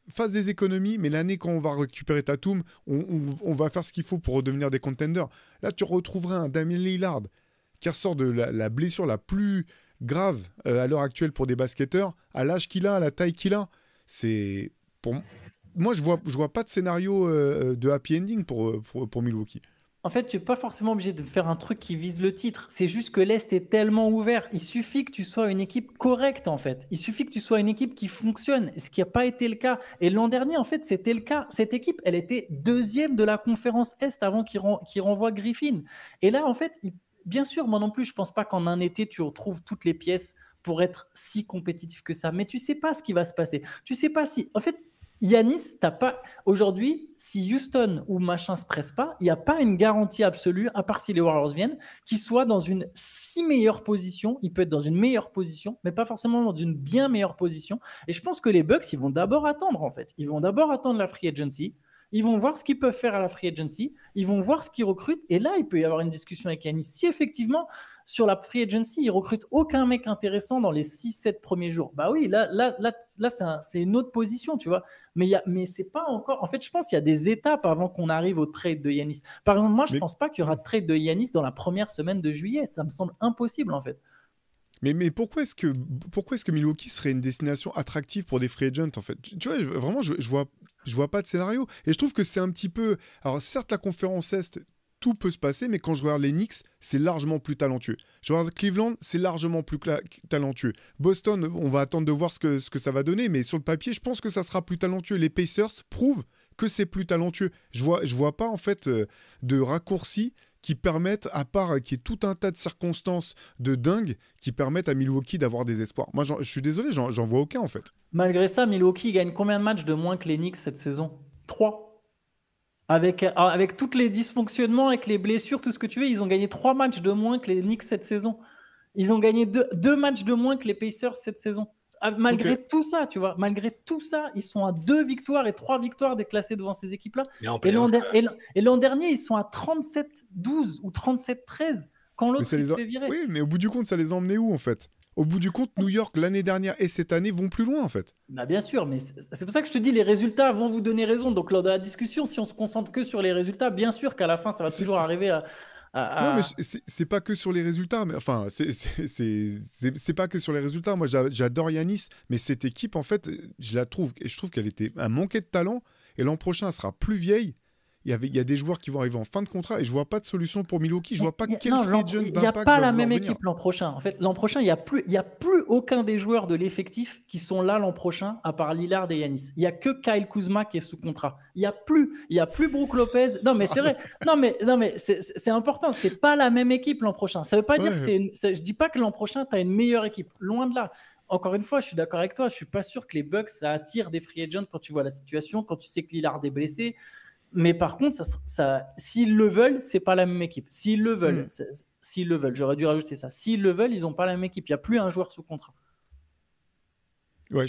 S3: fasse des économies, mais l'année quand on va récupérer Tatum, on va faire ce qu'il faut pour redevenir des contenders. Là tu retrouverais un Damian Lillard qui ressort de la blessure la plus grave à l'heure actuelle pour des basketteurs, à l'âge qu'il a, à la taille qu'il a. C'est pour moi, je vois pas de scénario de happy ending pour Milwaukee.
S1: En fait, tu n'es pas forcément obligé de faire un truc qui vise le titre. C'est juste que l'Est est tellement ouvert. Il suffit que tu sois une équipe correcte, en fait. Il suffit que tu sois une équipe qui fonctionne, ce qui n'a pas été le cas. Et l'an dernier, en fait, c'était le cas. Cette équipe, elle était 2e de la conférence Est avant qu'il renvoie Griffin. Et là, en fait, bien sûr, moi non plus, je ne pense pas qu'en un été, tu retrouves toutes les pièces pour être si compétitif que ça. Mais tu ne sais pas ce qui va se passer. Tu ne sais pas si... En fait, Giannis, t'as pas aujourd'hui, si Houston ou machin se presse pas, il n'y a pas une garantie absolue, à part si les Warriors viennent, qu'il soit dans une si meilleure position. Il peut être dans une meilleure position, mais pas forcément dans une bien meilleure position. Et je pense que les Bucks, ils vont d'abord attendre en fait. Ils vont d'abord attendre la free agency. Ils vont voir ce qu'ils peuvent faire à la free agency. Ils vont voir ce qu'ils recrutent. Et là, il peut y avoir une discussion avec Giannis. Si effectivement, sur la free agency, ils recrutent aucun mec intéressant dans les 6-7 premiers jours, bah oui, là c'est une autre position, tu vois. Mais c'est pas encore... En fait, je pense qu'il y a des étapes avant qu'on arrive au trade de Giannis. Par exemple, moi, je pense pas qu'il y aura de trade de Giannis dans la première semaine de juillet. Ça me semble impossible, en fait.
S3: Mais pourquoi est-ce que Milwaukee serait une destination attractive pour des free agents, en fait? Tu vois, vraiment, je vois pas de scénario. Et je trouve que c'est un petit peu... Alors, certes, la conférence Est, tout peut se passer, mais quand je regarde les Knicks, c'est largement plus talentueux. Je regarde Cleveland, c'est largement plus talentueux. Boston, on va attendre de voir ce que ça va donner, mais sur le papier, je pense que ça sera plus talentueux. Les Pacers prouvent que c'est plus talentueux. Je vois pas, en fait, de raccourcis qui permettent, à part qu'il y ait tout un tas de circonstances de dingue, qui permettent à Milwaukee d'avoir des espoirs. Moi, je suis désolé, j'en vois aucun, en fait.
S1: Malgré ça, Milwaukee gagne combien de matchs de moins que les Knicks cette saison? 3. Avec tous les dysfonctionnements, avec les blessures, tout ce que tu veux, ils ont gagné 3 matchs de moins que les Knicks cette saison. Ils ont gagné 2 matchs de moins que les Pacers cette saison. Malgré tout ça, tu vois, malgré tout ça, ils sont à 2 victoires et 3 victoires déclassées devant ces équipes-là. Et l'an dernier, ils sont à 37-12 ou 37-13 quand l'autre se fait virer.
S3: Oui, mais au bout du compte, ça les a emmenés où, en fait? au bout du compte, New York, l'année dernière et cette année, vont plus loin, en fait.
S1: Bah bien sûr, mais c'est pour ça que je te dis, les résultats vont vous donner raison. Donc, lors de la discussion, si on se concentre que sur les résultats, bien sûr qu'à la fin, ça va
S3: C'est-
S1: toujours arriver
S3: Non, mais
S1: à-
S3: c'est pas que sur les résultats. Mais, enfin, c'est pas que sur les résultats. Moi, j'adore Yanis, mais cette équipe, en fait, je la trouve, et je trouve qu'elle était un manqué de talent. Et l'an prochain, elle sera plus vieille. Il y a des joueurs qui vont arriver en fin de contrat et je vois pas de solution pour Milwaukee. Je vois pas quel
S1: Non,
S3: free agent
S1: il n'y a
S3: d'impact
S1: pas
S3: va
S1: la
S3: vouloir
S1: même
S3: venir.
S1: équipe l'an prochain. En fait, l'an prochain, il y a plus aucun des joueurs de l'effectif qui sont là l'an prochain, à part Lillard et Yanis. Il y a que Kyle Kuzma qui est sous contrat. Il y a plus Brook Lopez. Non, mais c'est vrai. Non, mais c'est important. C'est pas la même équipe l'an prochain. Ça veut pas dire
S3: Ouais.
S1: je dis pas que l'an prochain, tu as une meilleure équipe. Loin de là. Encore une fois, je suis d'accord avec toi. Je suis pas sûr que les Bucks, ça attire des free agents quand tu vois la situation, quand tu sais que Lillard est blessé. Mais par contre, s'ils le veulent, c'est pas la même équipe. S'ils le veulent, j'aurais dû rajouter ça. S'ils le veulent, ils n'ont pas la même équipe. Il n'y a plus un joueur sous contrat.
S3: Ouais,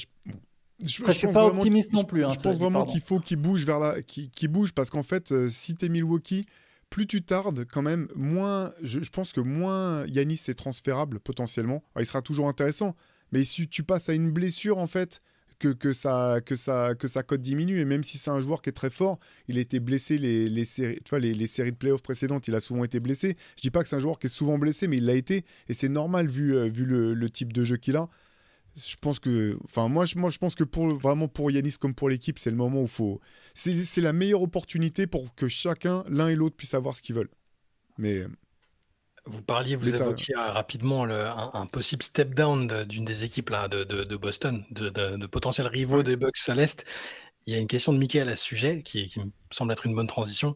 S1: Après, je suis pas optimiste non plus.
S3: Je pense vraiment qu'il faut qu'il bouge qu'il bouge parce qu'en fait, si t'es Milwaukee, plus tu tardes, quand même, moins. Je pense que moins Yanis est transférable potentiellement. Alors, il sera toujours intéressant, mais si tu passes à une blessure, en fait, que sa cote diminue. Et même si c'est un joueur qui est très fort, il a été blessé les séries, tu vois, les séries de playoffs précédentes, il a souvent été blessé. Je dis pas que c'est un joueur qui est souvent blessé, mais il l'a été, et c'est normal vu le type de jeu qu'il a. Je pense que, enfin, moi, je pense que vraiment pour Yanis comme pour l'équipe, c'est le moment où c'est la meilleure opportunité pour que chacun, l'un et l'autre, puisse avoir ce qu'ils veulent. Mais
S2: vous évoquiez rapidement un possible step down d'une des équipes là, de Boston, de potentiels rivaux des Bucks à l'Est. Il y a une question de Mickaël à ce sujet qui me semble être une bonne transition.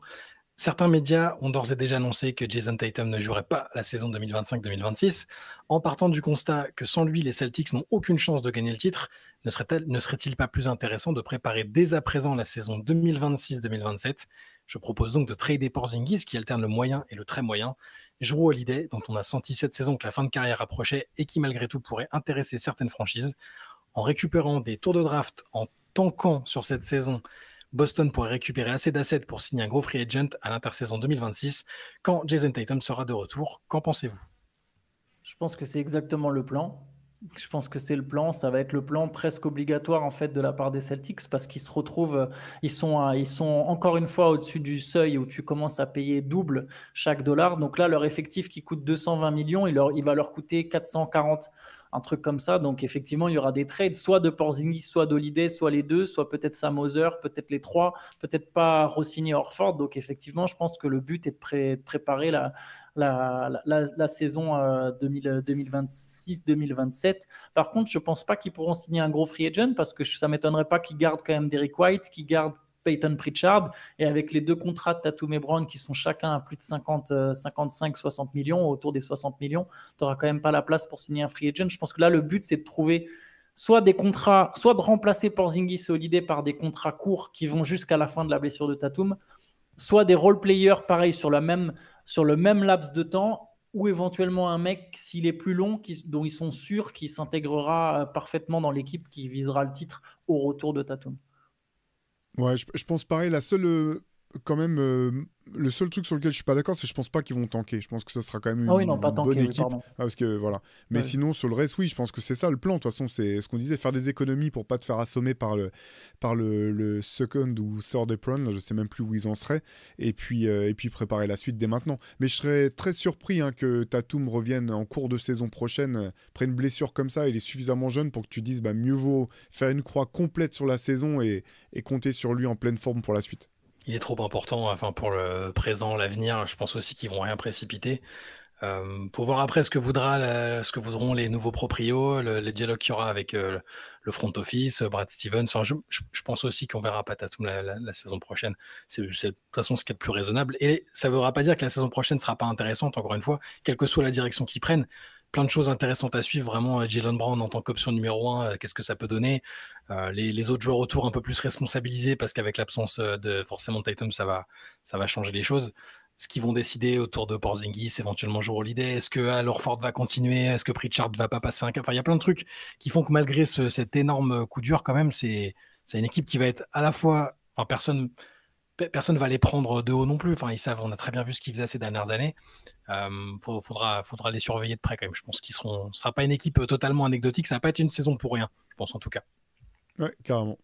S2: Certains médias ont d'ores et déjà annoncé que Jason Tatum ne jouerait pas la saison 2025-2026, en partant du constat que sans lui, les Celtics n'ont aucune chance de gagner le titre. Ne serait-il pas plus intéressant de préparer dès à présent la saison 2026-2027 ? Je propose donc de trader Porzingis qui alterne le moyen et le très moyen. Jrue Holiday, dont on a senti cette saison que la fin de carrière approchait et qui malgré tout pourrait intéresser certaines franchises. En récupérant des tours de draft, en tankant sur cette saison, Boston pourrait récupérer assez d'assets pour signer un gros free agent à l'intersaison 2026 quand Jason Tatum sera de retour. Qu'en pensez-vous ?
S1: Je pense que c'est exactement le plan. Je pense que c'est le plan. Ça va être le plan presque obligatoire en fait de la part des Celtics parce qu'ils se retrouvent, ils sont encore une fois au-dessus du seuil où tu commences à payer double chaque dollar. Donc là, leur effectif qui coûte 220 millions, il va leur coûter 440, un truc comme ça. Donc effectivement, il y aura des trades, soit de Porzingis, soit d'Holiday, soit les deux, soit peut-être Sam Hauser, peut-être les trois, peut-être pas Rossini Horford. Donc effectivement, je pense que le but est de préparer la saison 2026-2027. Par contre, je ne pense pas qu'ils pourront signer un gros free agent parce que ça ne m'étonnerait pas qu'ils gardent quand même Derrick White, qu'ils gardent Peyton Pritchard. Et avec les deux contrats de Tatum et Brown qui sont chacun à plus de 55-60 millions, autour des 60 millions, tu n'auras quand même pas la place pour signer un free agent. Je pense que là, le but, c'est de trouver soit des contrats, soit de remplacer Porzingis et Holiday par des contrats courts qui vont jusqu'à la fin de la blessure de Tatum, soit des role-players pareil sur le même laps de temps, ou éventuellement un mec, s'il est plus long, dont ils sont sûrs qu'il s'intégrera parfaitement dans l'équipe qui visera le titre au retour de Tatum.
S3: Ouais, je pense pareil. Quand même, le seul truc sur lequel je suis pas d'accord, c'est que je pense pas qu'ils vont tanker. Je pense que ça sera quand même une bonne équipe. Parce que voilà. Mais sinon, sur le reste, oui, je pense que c'est ça le plan. De toute façon, c'est ce qu'on disait, faire des économies pour pas te faire assommer par le second ou third apron. Là, je sais même plus où ils en seraient. Et puis préparer la suite dès maintenant. Mais je serais très surpris que Tatum revienne en cours de saison prochaine. Après une blessure comme ça, il est suffisamment jeune pour que tu dises mieux vaut faire une croix complète sur la saison et compter sur lui en pleine forme pour la suite.
S2: Il est trop important, enfin pour le présent, l'avenir. Je pense aussi qu'ils vont rien précipiter. Pour voir après ce que voudront les nouveaux proprios, les dialogues qu'il y aura avec le front office, Brad Stevens. Enfin, je pense aussi qu'on verra pas Tatum la saison prochaine. C'est de toute façon ce qui est le plus raisonnable. Et ça ne voudra pas dire que la saison prochaine sera pas intéressante. Encore une fois, quelle que soit la direction qu'ils prennent. Plein de choses intéressantes à suivre, vraiment. Jaylen Brown en tant qu'option numéro 1, qu'est-ce que ça peut donner, les autres joueurs autour un peu plus responsabilisés parce qu'avec l'absence de forcément Tatum, ça va changer les choses. Ce qu'ils vont décider autour de Porzingis, éventuellement Jrue Holiday, est-ce que Al Horford va continuer, est-ce que Pritchard va pas passer un cap, enfin il y a plein de trucs qui font que malgré cet énorme coup dur quand même, c'est une équipe qui va être à la fois, enfin personne personne ne va les prendre de haut non plus. Enfin, ils savent, on a très bien vu ce qu'ils faisaient ces dernières années. Faudra les surveiller de près quand même. Je pense ce ne sera pas une équipe totalement anecdotique. Ça va pas être une saison pour rien, je pense en tout cas.
S3: Ouais, carrément.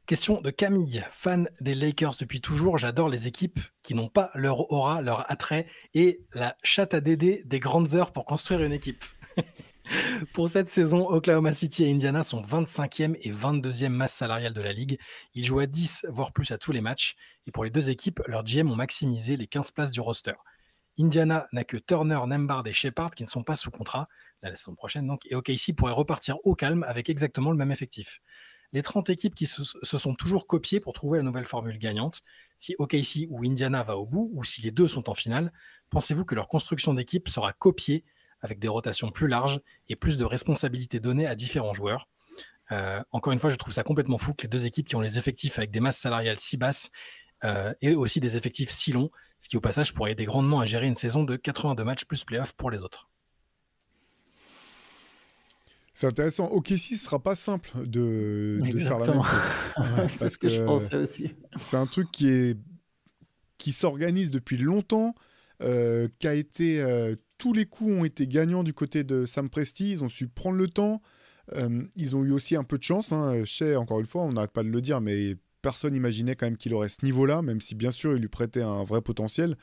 S2: Question de Camille, fan des Lakers depuis toujours. J'adore les équipes qui n'ont pas leur aura, leur attrait et la chatte à Dédé des grandes heures pour construire une équipe. Pour cette saison, Oklahoma City et Indiana sont 25e et 22e masse salariale de la ligue. Ils jouent à 10, voire plus à tous les matchs. Et pour les deux équipes, leurs GM ont maximisé les 15 places du roster. Indiana n'a que Turner, Nembhard et Shepard qui ne sont pas sous contrat la saison prochaine. Donc, et OKC pourrait repartir au calme avec exactement le même effectif. Les 30 équipes qui se sont toujours copiées pour trouver la nouvelle formule gagnante. Si OKC ou Indiana va au bout, ou si les deux sont en finale, pensez-vous que leur construction d'équipe sera copiée avec des rotations plus larges et plus de responsabilités données à différents joueurs? Encore une fois, je trouve ça complètement fou que les deux équipes qui ont les effectifs avec des masses salariales si basses et aussi des effectifs si longs, ce qui au passage pourrait aider grandement à gérer une saison de 82 matchs plus playoff pour les autres.
S3: C'est intéressant. OKC, ce sera pas simple de faire la même chose.
S1: Ouais, c'est ce que je pensais aussi.
S3: C'est un truc qui s'organise depuis longtemps, qui a été... tous les coups ont été gagnants du côté de Sam Presti. Ils ont su prendre le temps. Ils ont eu aussi un peu de chance. Shai, encore une fois, on n'arrête pas de le dire, mais personne n'imaginait quand même qu'il aurait ce niveau-là, même si bien sûr, il lui prêtait un vrai potentiel.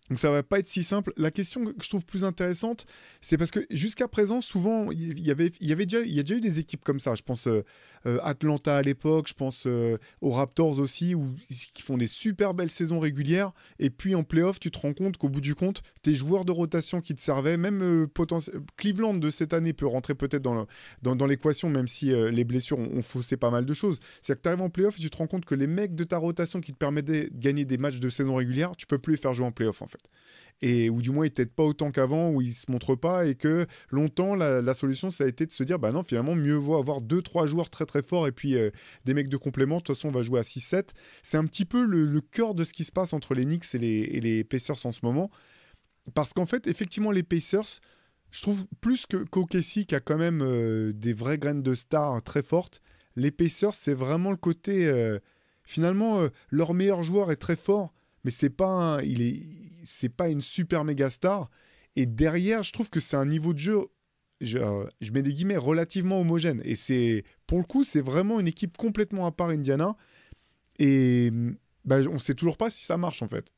S3: Donc ça va pas être si simple. La question que je trouve plus intéressante, c'est parce que jusqu'à présent, souvent, il y a déjà eu des équipes comme ça. Je pense Atlanta à l'époque, je pense aux Raptors aussi, qui font des super belles saisons régulières. Et puis en playoff, tu te rends compte qu'au bout du compte, tes joueurs de rotation qui te servaient, même Cleveland de cette année peut rentrer peut-être dans l'équation, même si les blessures ont faussé pas mal de choses. C'est-à-dire que tu arrives en playoff et tu te rends compte que les mecs de ta rotation qui te permettaient de gagner des matchs de saison régulière, tu peux plus les faire jouer en playoff en fait. Ou du moins ils t'aident pas autant qu'avant, ou ils se montrent pas, et que longtemps la solution ça a été de se dire bah non, finalement mieux vaut avoir 2-3 joueurs très très forts et puis des mecs de complément. De toute façon on va jouer à 6-7. C'est un petit peu le cœur de ce qui se passe entre les Knicks et les Pacers en ce moment, parce qu'en fait effectivement les Pacers, je trouve plus qu'OKC qui a quand même des vraies graines de stars très fortes, les Pacers c'est vraiment le côté finalement leur meilleur joueur est très fort, mais c'est pas une super méga star. Et derrière, je trouve que c'est un niveau de jeu, je mets des guillemets, relativement homogène. Et pour le coup, c'est vraiment une équipe complètement à part, Indiana. Et on ne sait toujours pas si ça marche, en fait.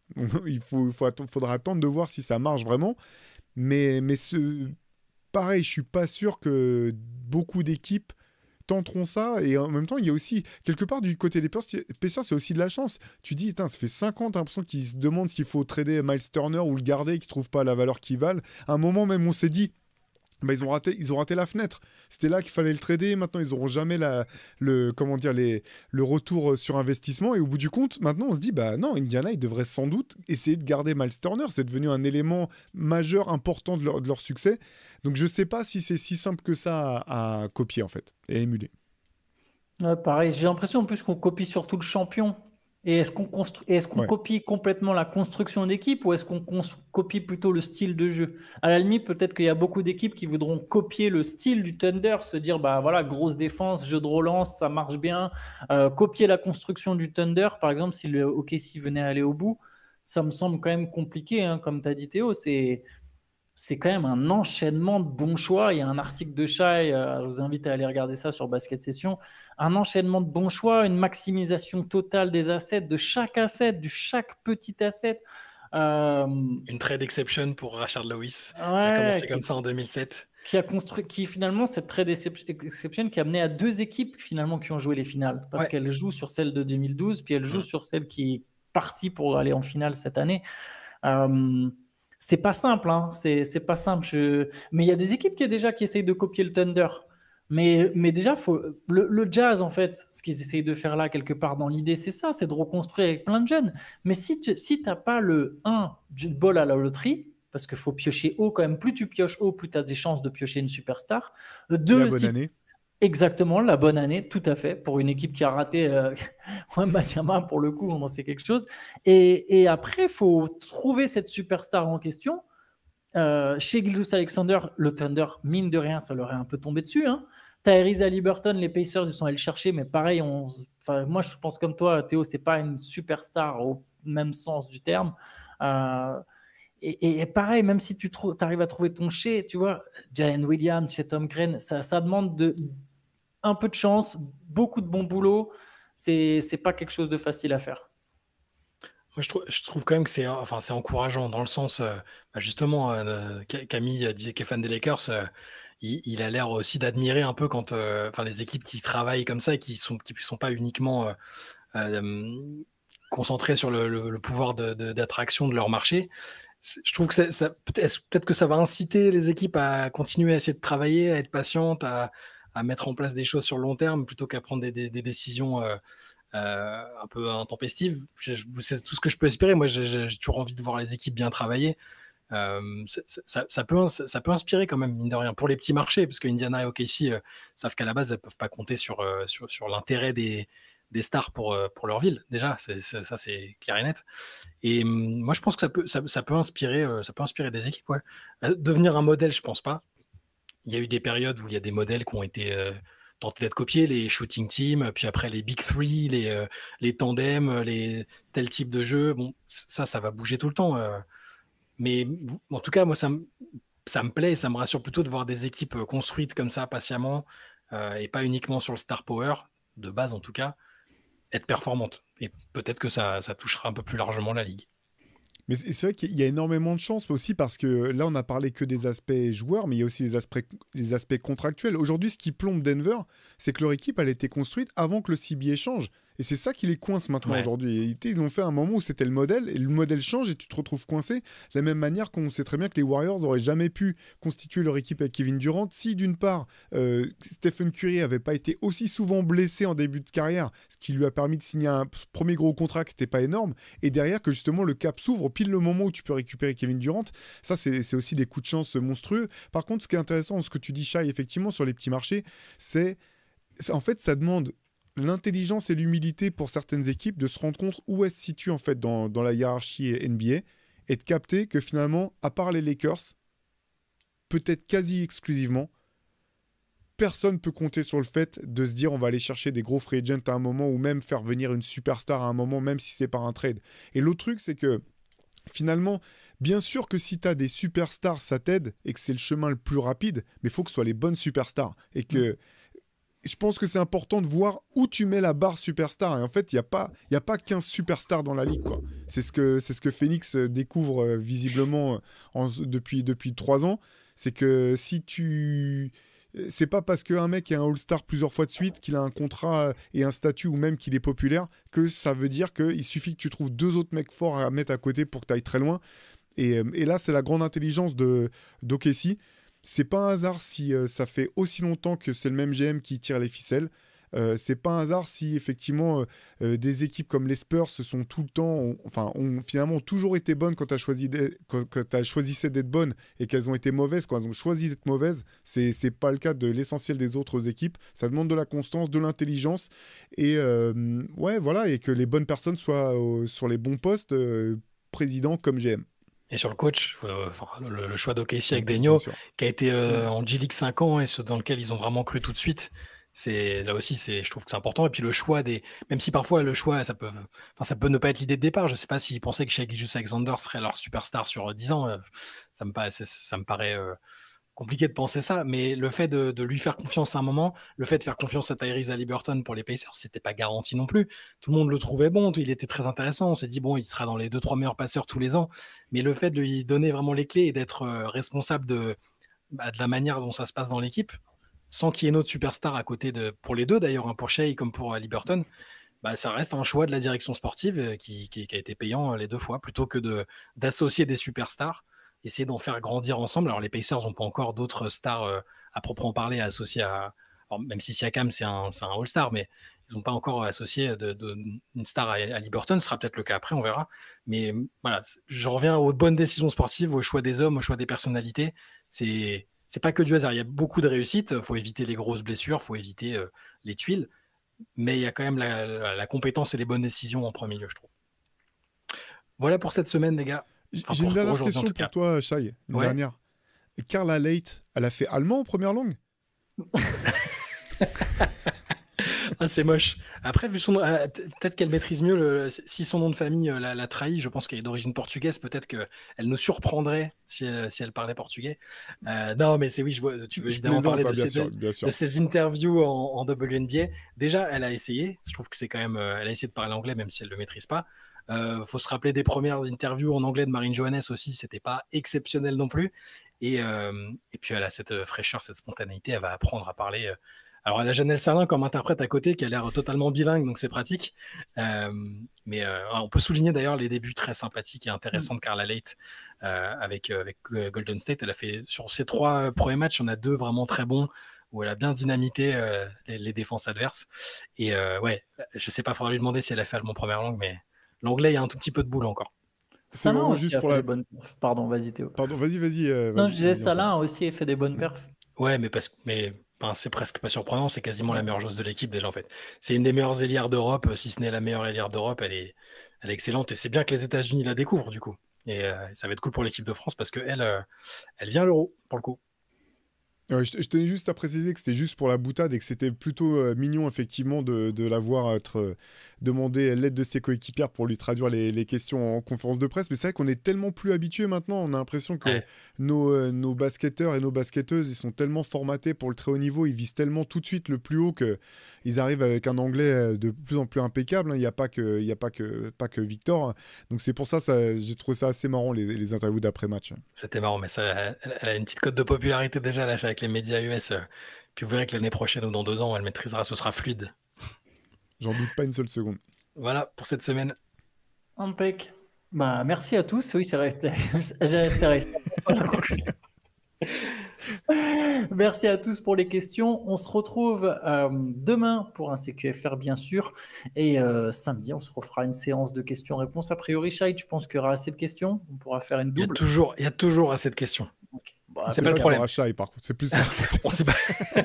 S3: Faudra attendre de voir si ça marche vraiment. Mais pareil, je suis pas sûr que beaucoup d'équipes tenteront ça. Et en même temps, il y a aussi, quelque part, du côté des Pacers, c'est aussi de la chance. Tu dis, ça fait 5 ans, t'as l'impression qu'ils se demandent s'il faut trader Miles Turner ou le garder, qu'ils ne trouvent pas la valeur qu'ils valent. À un moment même, on s'est dit, ils ont raté la fenêtre. C'était là qu'il fallait le trader. Maintenant, ils n'auront jamais le retour sur investissement. Et au bout du compte, maintenant, on se dit, bah non, Indiana, ils devraient sans doute essayer de garder Miles Turner. C'est devenu un élément majeur, important de leur succès. Donc, je ne sais pas si c'est si simple que ça à copier, en fait, et à émuler.
S1: Ouais, pareil, j'ai l'impression en plus qu'on copie surtout le champion. Et est-ce qu'on copie complètement la construction d'équipe, ou est-ce qu'on copie plutôt le style de jeu? À la limite, peut-être qu'il y a beaucoup d'équipes qui voudront copier le style du Thunder, se dire, bah voilà, grosse défense, jeu de relance, ça marche bien. Copier la construction du Thunder, par exemple, si le OKC venait aller au bout, ça me semble quand même compliqué, hein, comme tu as dit Théo, c'est quand même un enchaînement de bons choix. Il y a un article de Shai, je vous invite à aller regarder ça sur Basket Session. Un enchaînement de bons choix, une maximisation totale des assets, de chaque petit asset.
S2: Une trade exception pour Rashard Lewis. Ça a commencé comme ça en 2007.
S1: Qui finalement, cette trade exception qui a amené à 2 équipes finalement qui ont joué les finales. Parce qu'elle joue sur celle de 2012, puis elle joue sur celle qui est partie pour aller en finale cette année. C'est pas simple, hein. C'est pas simple. Mais il y a des équipes qui essayent de copier le Thunder. Mais déjà, le Jazz, en fait, ce qu'ils essayent de faire là, quelque part dans l'idée, c'est ça, c'est de reconstruire avec plein de jeunes. Mais si tu n'as pas le 1 du bol à la loterie, parce qu'il faut piocher haut quand même, plus tu pioches haut, plus tu as des chances de piocher une superstar. Le 2,
S3: la bonne année.
S1: Exactement, la bonne année, tout à fait, pour une équipe qui a raté Wembanyama, pour le coup, on en sait quelque chose. Et après, il faut trouver cette superstar en question. Chez Gilgeous-Alexander, le Thunder, mine de rien, ça leur est un peu tombé dessus. Hein. Tyrese Haliburton, les Pacers, ils sont allés le chercher, mais pareil, moi je pense comme toi, Théo, c'est pas une superstar au même sens du terme. Et pareil, même si tu arrives à trouver ton chez, tu vois, Jalen Williams, chez Tom Green, ça demande un peu de chance, beaucoup de bon boulot. C'est pas quelque chose de facile à faire.
S2: Moi, je trouve quand même que c'est encourageant dans le sens, justement, Camille disait qu'il est fan des Lakers. Il a l'air aussi d'admirer un peu quand les équipes qui travaillent comme ça et qui sont pas uniquement concentrées sur le pouvoir d'attraction de leur marché. Je trouve que peut-être que ça va inciter les équipes à continuer à essayer de travailler, à être patientes, à mettre en place des choses sur le long terme plutôt qu'à prendre des décisions un peu intempestives. C'est tout ce que je peux espérer. Moi, j'ai toujours envie de voir les équipes bien travailler. Ça peut inspirer quand même, mine de rien, pour les petits marchés, parce que Indiana et OKC savent qu'à la base, elles ne peuvent pas compter sur l'intérêt des stars pour leur ville. Déjà, ça c'est clair et net. Et moi, je pense que ça peut inspirer des équipes. Ouais. Devenir un modèle, je pense pas. Il y a eu des périodes où il y a des modèles qui ont été tentés d'être copiés, les shooting teams, puis après les big three, les tandems, tel type de jeu. Bon, ça va bouger tout le temps. Mais en tout cas, moi, ça me plaît et ça me rassure plutôt de voir des équipes construites comme ça, patiemment, et pas uniquement sur le star power, de base en tout cas, être performantes. Et peut-être que ça touchera un peu plus largement la ligue.
S3: Mais c'est vrai qu'il y a énormément de chance aussi parce que là, on n'a parlé que des aspects joueurs, mais il y a aussi les aspects contractuels. Aujourd'hui, ce qui plombe Denver, c'est que leur équipe, elle a été construite avant que le CBA change. Et c'est ça qui les coince maintenant aujourd'hui. Ils l'ont fait à un moment où c'était le modèle, et le modèle change et tu te retrouves coincé. De la même manière qu'on sait très bien que les Warriors n'auraient jamais pu constituer leur équipe avec Kevin Durant si, d'une part, Stephen Curry n'avait pas été aussi souvent blessé en début de carrière, ce qui lui a permis de signer un premier gros contrat qui n'était pas énorme, et derrière que justement le cap s'ouvre pile le moment où tu peux récupérer Kevin Durant. Ça, c'est aussi des coups de chance monstrueux. Par contre, ce qui est intéressant dans ce que tu dis, Shai, effectivement, sur les petits marchés, c'est en fait, ça demande l'intelligence et l'humilité pour certaines équipes de se rendre compte où elles se situent en fait dans la hiérarchie NBA et de capter que finalement, à part les Lakers, peut-être quasi exclusivement, personne ne peut compter sur le fait de se dire on va aller chercher des gros free agents à un moment ou même faire venir une superstar à un moment, même si c'est par un trade. Et l'autre truc, c'est que finalement, bien sûr que si tu as des superstars, ça t'aide et que c'est le chemin le plus rapide, mais il faut que ce soit les bonnes superstars et que je pense que c'est important de voir où tu mets la barre superstar. Et en fait, il n'y a pas 15 superstars dans la ligue, quoi. C'est ce que Phoenix découvre visiblement depuis 3 ans. C'est que si tu... C'est pas parce qu'un mec est un All-Star plusieurs fois de suite, qu'il a un contrat et un statut, ou même qu'il est populaire, que ça veut dire qu'il suffit que tu trouves 2 autres mecs forts à mettre à côté pour que tu ailles très loin. Et là, c'est la grande intelligence d'OKC. C'est pas un hasard si ça fait aussi longtemps que c'est le même GM qui tire les ficelles. C'est pas un hasard si effectivement des équipes comme les Spurs se sont tout le temps, ont finalement toujours été bonnes quand tu choisissais d'être bonnes et qu'elles ont été mauvaises quand elles ont choisi d'être mauvaises. C'est pas le cas de l'essentiel des autres équipes. Ça demande de la constance, de l'intelligence et voilà, et que les bonnes personnes soient sur les bons postes, président comme GM.
S2: Et sur le coach, le choix d'OKC avec Daigneault, qui a été en G-League 5 ans et dans lequel ils ont vraiment cru tout de suite. Là aussi, je trouve que c'est important. Et puis le choix même si parfois le choix, ça peut ne pas être l'idée de départ. Je ne sais pas s'ils pensaient que Shai Gilgeous-Alexander serait leur superstar sur 10 ans. Ça me paraît compliqué de penser ça, mais le fait de lui faire confiance à un moment, le fait de faire confiance à Tyrese Haliburton pour les Pacers, c'était pas garanti non plus. Tout le monde le trouvait bon, il était très intéressant. On s'est dit, bon, il sera dans les 2-3 meilleurs passeurs tous les ans, mais le fait de lui donner vraiment les clés et d'être responsable de la manière dont ça se passe dans l'équipe, sans qu'il y ait une autre superstar à côté pour les deux d'ailleurs, pour Shai comme pour Haliburton, ça reste un choix de la direction sportive qui a été payant les 2 fois, plutôt que d'associer des superstars, essayer d'en faire grandir ensemble. Alors les Pacers n'ont pas encore d'autres stars à proprement parler à associer alors, même si Siakam c'est un All-Star, mais ils n'ont pas encore associé une star à Haliburton. Ce sera peut-être le cas après, on verra. Mais voilà, je reviens aux bonnes décisions sportives, au choix des hommes, au choix des personnalités. C'est pas que du hasard. Il y a beaucoup de réussites. Il faut éviter les grosses blessures, il faut éviter les tuiles. Mais il y a quand même la compétence et les bonnes décisions en premier lieu, je trouve. Voilà pour cette semaine, les gars.
S3: J'ai une dernière question pour toi, Shai. Une dernière. Et Carla Leight, elle a fait allemand en première langue?
S2: Ah, c'est moche. Après, vu peut-être qu'elle maîtrise mieux si son nom de famille l'a trahi. Je pense qu'elle est d'origine portugaise. Peut-être qu'elle nous surprendrait si elle parlait portugais. Non, mais oui, tu veux évidemment parler de ses interviews en WNBA. Déjà, elle a essayé. Je trouve que c'est quand même. Elle a essayé de parler anglais, même si elle le maîtrise pas. Faut se rappeler des premières interviews en anglais de Marine Johannes aussi. C'était pas exceptionnel non plus. Et puis elle a cette fraîcheur, cette spontanéité. Elle va apprendre à parler. Alors, elle a Janelle Salin comme interprète à côté qui a l'air totalement bilingue, donc c'est pratique. Mais on peut souligner d'ailleurs les débuts très sympathiques et intéressants de Carla Leight avec Golden State. Elle a fait, sur ses 3 premiers matchs, il y en a 2 vraiment très bons où elle a bien dynamité les défenses adverses. Et ouais, je sais pas, il faudra lui demander si elle a fait allemand première langue, mais l'anglais, il y a un tout petit peu de boule encore.
S1: Salin aussi a fait des bonnes perfs. Pardon, vas-y Théo.
S3: Pardon, vas-y.
S1: Non, je disais Salin aussi a fait des bonnes perfs.
S2: Ouais, mais c'est presque pas surprenant, c'est quasiment la meilleure joueuse de l'équipe déjà en fait. C'est une des meilleures ailières d'Europe, si ce n'est la meilleure ailière d'Europe, elle est excellente et c'est bien que les États-Unis la découvrent du coup. Et ça va être cool pour l'équipe de France parce qu'elle vient à l'Euro pour le coup.
S3: Je tenais juste à préciser que c'était juste pour la boutade et que c'était plutôt mignon effectivement de la voir demander l'aide de ses coéquipières pour lui traduire les questions en conférence de presse. Mais c'est vrai qu'on est tellement plus habitués maintenant, on a l'impression que nos basketteurs et nos basketteuses, ils sont tellement formatés pour le très haut niveau, ils visent tellement tout de suite le plus haut qu'ils arrivent avec un anglais de plus en plus impeccable. Il n'y a pas que Victor. Donc c'est pour ça, j'ai trouvé ça assez marrant les interviews d'après-match.
S2: C'était marrant, mais elle a une petite cote de popularité déjà là avec les médias US. Puis vous verrez que l'année prochaine ou dans 2 ans, elle maîtrisera, ce sera fluide.
S3: J'en doute pas une seule seconde.
S2: Voilà pour cette semaine.
S1: Impec. Bah, merci à tous. Oui, c'est resté. Merci à tous pour les questions. On se retrouve demain pour un CQFR, bien sûr. Et samedi, on se refera une séance de questions-réponses. A priori, Shai, tu penses qu'il y aura assez de questions? On pourra faire une double.
S2: Il y a toujours assez de questions.
S1: Okay.
S3: C'est pas le problème. Shai, par contre. C'est plus ça.
S2: C'est plus
S1: ça.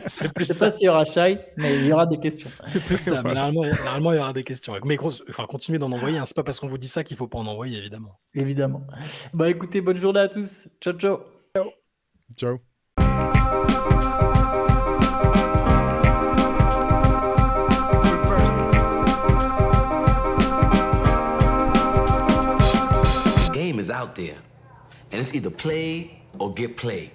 S1: Je sais pas s'il y aura Shai, mais il y aura des questions.
S2: C'est plus ça. Mais normalement, il y aura des questions. Mais continuez d'en envoyer. C'est pas parce qu'on vous dit ça qu'il faut pas en envoyer, évidemment.
S1: Évidemment. Bah écoutez, bonne journée à tous. Ciao, ciao.
S3: Ciao.
S4: Game is out there, and it's either play or get played.